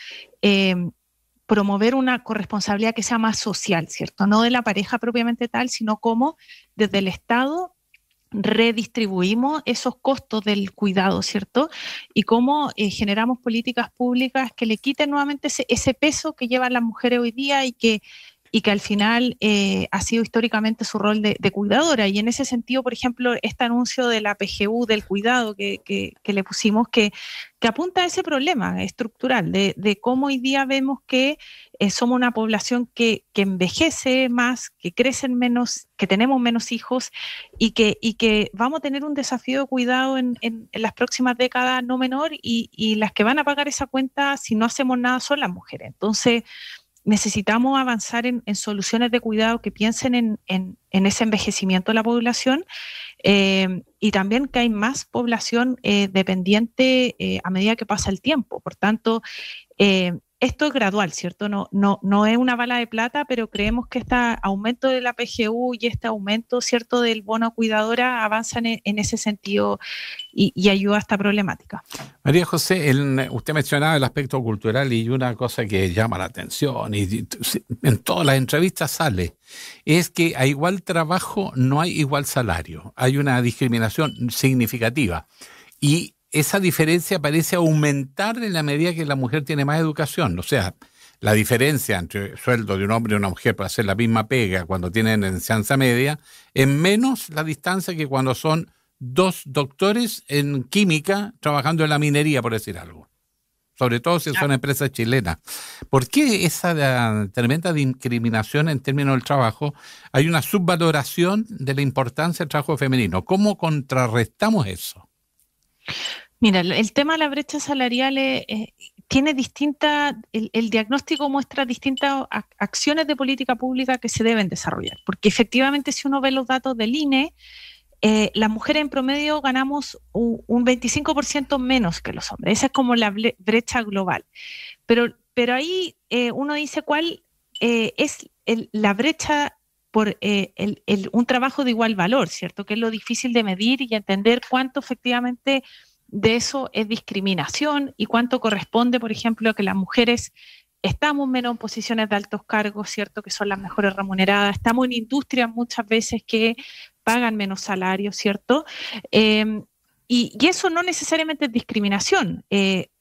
promover una corresponsabilidad que sea más social, ¿cierto? No de la pareja propiamente tal, sino cómo desde el Estado redistribuimos esos costos del cuidado, ¿cierto? Y cómo generamos políticas públicas que le quiten nuevamente ese peso que llevan las mujeres hoy día y que al final ha sido históricamente su rol de cuidadora. Y en ese sentido, por ejemplo, este anuncio de la PGU del cuidado que le pusimos, que apunta a ese problema estructural de cómo hoy día vemos que somos una población que envejece más, que crecen menos, que tenemos menos hijos y que vamos a tener un desafío de cuidado en las próximas décadas no menor, y las que van a pagar esa cuenta si no hacemos nada son las mujeres. Entonces, necesitamos avanzar en soluciones de cuidado que piensen en ese envejecimiento de la población, y también que hay más población dependiente a medida que pasa el tiempo. Por tanto, esto es gradual, ¿cierto? No es una bala de plata, pero creemos que este aumento de la PGU y este aumento, ¿cierto?, del bono cuidadora avanzan en ese sentido y ayuda a esta problemática. María José, usted mencionaba el aspecto cultural, y una cosa que llama la atención y en todas las entrevistas sale, es que a igual trabajo no hay igual salario. Hay una discriminación significativa y esa diferencia parece aumentar en la medida que la mujer tiene más educación. O sea, la diferencia entre el sueldo de un hombre y una mujer para hacer la misma pega cuando tienen enseñanza media es menos la distancia que cuando son dos doctores en química trabajando en la minería, por decir algo. Sobre todo si son empresas chilenas. ¿Por qué esa tremenda discriminación en términos del trabajo? Hay una subvaloración de la importancia del trabajo femenino. ¿Cómo contrarrestamos eso? Mira, el tema de la brecha salarial tiene el diagnóstico muestra distintas acciones de política pública que se deben desarrollar, porque efectivamente si uno ve los datos del INE, las mujeres en promedio ganamos un 25% menos que los hombres. Esa es como la brecha global. Pero ahí uno dice cuál es la brecha por un trabajo de igual valor, ¿cierto? Que es lo difícil de medir y entender cuánto efectivamente de eso es discriminación y cuánto corresponde, por ejemplo, a que las mujeres estamos menos en posiciones de altos cargos, ¿cierto? Que son las mejores remuneradas. Estamos en industrias muchas veces que pagan menos salario, ¿cierto? Y eso no necesariamente es discriminación.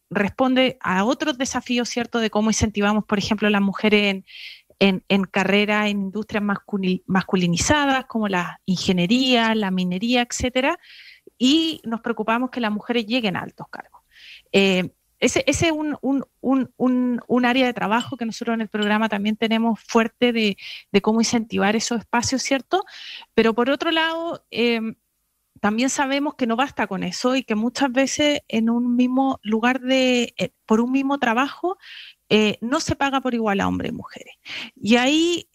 Responde a otros desafíos, ¿cierto? De cómo incentivamos, por ejemplo, a las mujeres en carreras, en industrias masculinizadas, como la ingeniería, la minería, etcétera, y nos preocupamos que las mujeres lleguen a altos cargos. Ese es un área de trabajo que nosotros en el programa también tenemos fuerte de cómo incentivar esos espacios, ¿cierto? Pero por otro lado, también sabemos que no basta con eso y que muchas veces en un mismo lugar por un mismo trabajo no se paga por igual a hombres y mujeres. Y ahí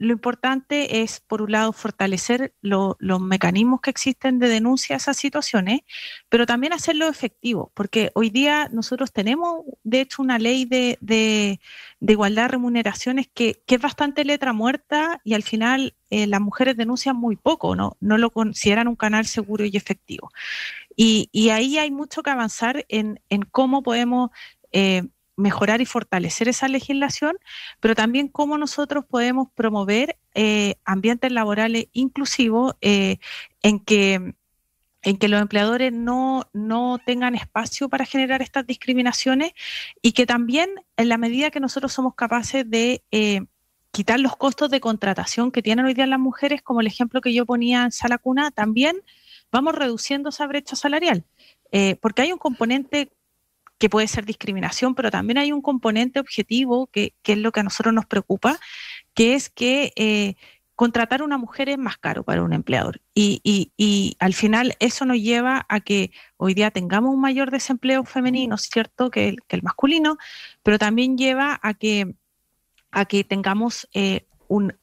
lo importante es, por un lado, fortalecer los mecanismos que existen de denuncia a esas situaciones, pero también hacerlo efectivo, porque hoy día nosotros tenemos, de hecho, una ley de igualdad de remuneraciones que es bastante letra muerta y al final las mujeres denuncian muy poco, no lo consideran un canal seguro y efectivo. Y ahí hay mucho que avanzar en cómo podemos mejorar y fortalecer esa legislación, pero también cómo nosotros podemos promover ambientes laborales inclusivos en que los empleadores no tengan espacio para generar estas discriminaciones y que también en la medida que nosotros somos capaces de quitar los costos de contratación que tienen hoy día las mujeres, como el ejemplo que yo ponía en Sala Cuna, también vamos reduciendo esa brecha salarial, porque hay un componente que puede ser discriminación, pero también hay un componente objetivo que es lo que a nosotros nos preocupa, que es que contratar a una mujer es más caro para un empleador. Y al final eso nos lleva a que hoy día tengamos un mayor desempleo femenino, ¿cierto?, que el masculino, pero también lleva a que tengamos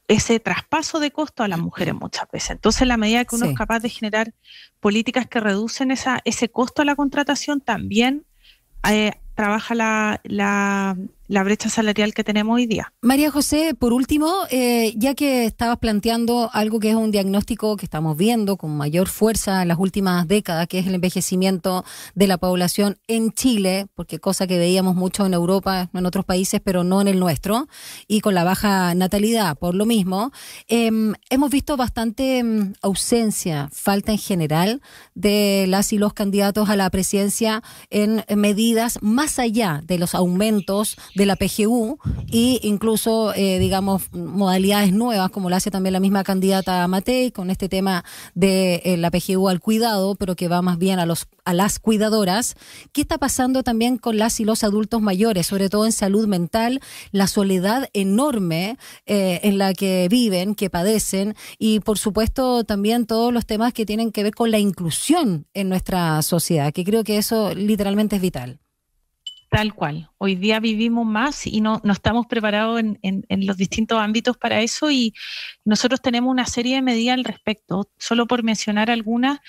ese traspaso de costo a las mujeres muchas veces. Entonces, en la medida que uno es capaz de generar políticas que reducen ese costo a la contratación, también trabaja la brecha salarial que tenemos hoy día. María José, por último, ya que estabas planteando algo que es un diagnóstico que estamos viendo con mayor fuerza en las últimas décadas, que es el envejecimiento de la población en Chile, porque cosa que veíamos mucho en Europa, en otros países, pero no en el nuestro, y con la baja natalidad, por lo mismo, hemos visto bastante ausencia, falta en general de las y los candidatos a la presidencia en medidas más allá de los aumentos de la PGU e incluso, digamos, modalidades nuevas, como lo hace también la misma candidata Matei, con este tema de la PGU al cuidado, pero que va más bien a las cuidadoras. ¿Qué está pasando también con las y los adultos mayores, sobre todo en salud mental, la soledad enorme en la que viven, que padecen, y por supuesto también todos los temas que tienen que ver con la inclusión en nuestra sociedad, que creo que eso literalmente es vital? Tal cual. Hoy día vivimos más y no estamos preparados en los distintos ámbitos para eso, y nosotros tenemos una serie de medidas al respecto. Solo por mencionar algunas,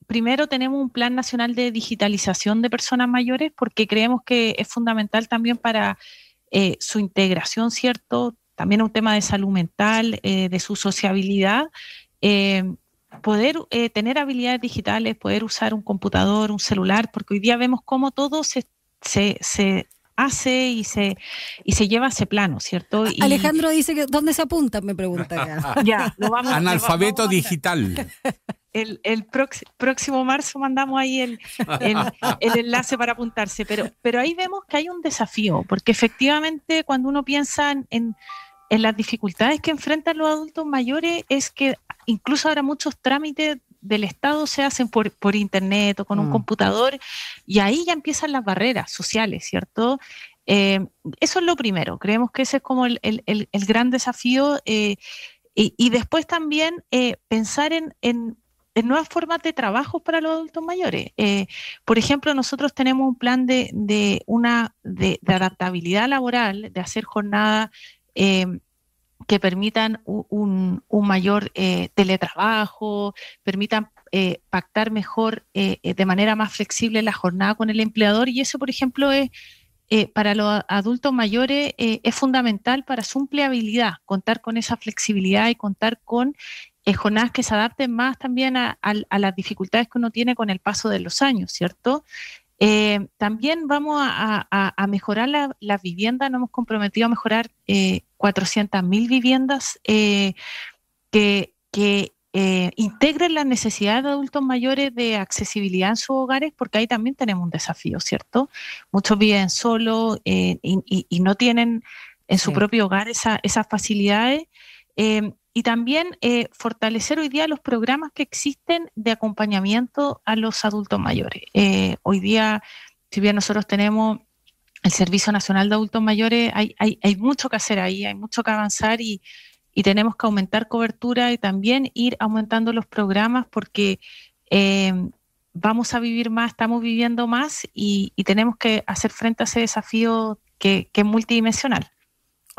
primero tenemos un plan nacional de digitalización de personas mayores, porque creemos que es fundamental también para su integración, ¿cierto? También un tema de salud mental, de su sociabilidad, poder tener habilidades digitales, poder usar un computador, un celular, porque hoy día vemos cómo todo se hace y se lleva a ese plano, ¿cierto? Y Alejandro dice que ¿dónde se apunta? Me pregunta. Ya, Analfabeto digital. El próximo marzo mandamos ahí el enlace para apuntarse, pero ahí vemos que hay un desafío, porque efectivamente cuando uno piensa en las dificultades que enfrentan los adultos mayores, es que incluso ahora muchos trámites del Estado se hacen por internet o con un computador, y ahí ya empiezan las barreras sociales, ¿cierto? Eso es lo primero. Creemos que ese es como el gran desafío, y después también pensar en nuevas formas de trabajo para los adultos mayores. Por ejemplo, nosotros tenemos un plan de adaptabilidad laboral, de hacer jornadas que permitan un mayor teletrabajo, permitan pactar mejor de manera más flexible la jornada con el empleador, y eso, por ejemplo, es para los adultos mayores es fundamental para su empleabilidad, contar con esa flexibilidad y contar con jornadas que se adapten más también a las dificultades que uno tiene con el paso de los años, ¿cierto? También vamos a mejorar las viviendas. Nos hemos comprometido a mejorar 400.000 viviendas que integren las necesidades de adultos mayores de accesibilidad en sus hogares, porque ahí también tenemos un desafío, ¿cierto? Muchos viven solos y no tienen en su propio hogar esas facilidades. Y también fortalecer hoy día los programas que existen de acompañamiento a los adultos mayores. Hoy día, si bien nosotros tenemos el Servicio Nacional de Adultos Mayores, hay mucho que hacer ahí, hay mucho que avanzar, y tenemos que aumentar cobertura y también ir aumentando los programas, porque vamos a vivir más, estamos viviendo más, y tenemos que hacer frente a ese desafío que es multidimensional.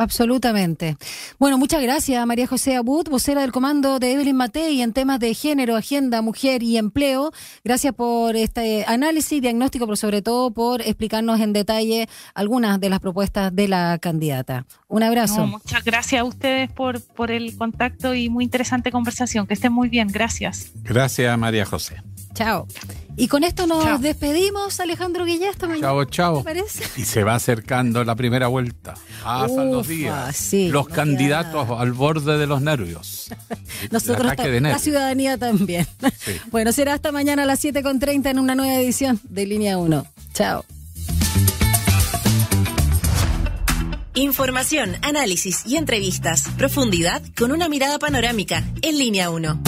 Absolutamente. Bueno, muchas gracias, María José Abud, vocera del comando de Evelyn Matei en temas de género, agenda, mujer y empleo. Gracias por este análisis, diagnóstico, pero sobre todo por explicarnos en detalle algunas de las propuestas de la candidata. Un abrazo. Muchas gracias a ustedes por el contacto y muy interesante conversación. Que estén muy bien. Gracias. Gracias, María José. Chao. Y con esto nos despedimos, Alejandro Guillén. Chao. ¿Te parece? Y se va acercando la primera vuelta. Pasan los días. Sí, los candidatos al borde de los nervios. Nosotros, la ciudadanía también. Sí. Bueno, será hasta mañana a las 7:30 en una nueva edición de Línea 1. Chao. Información, análisis y entrevistas. Profundidad con una mirada panorámica en Línea 1.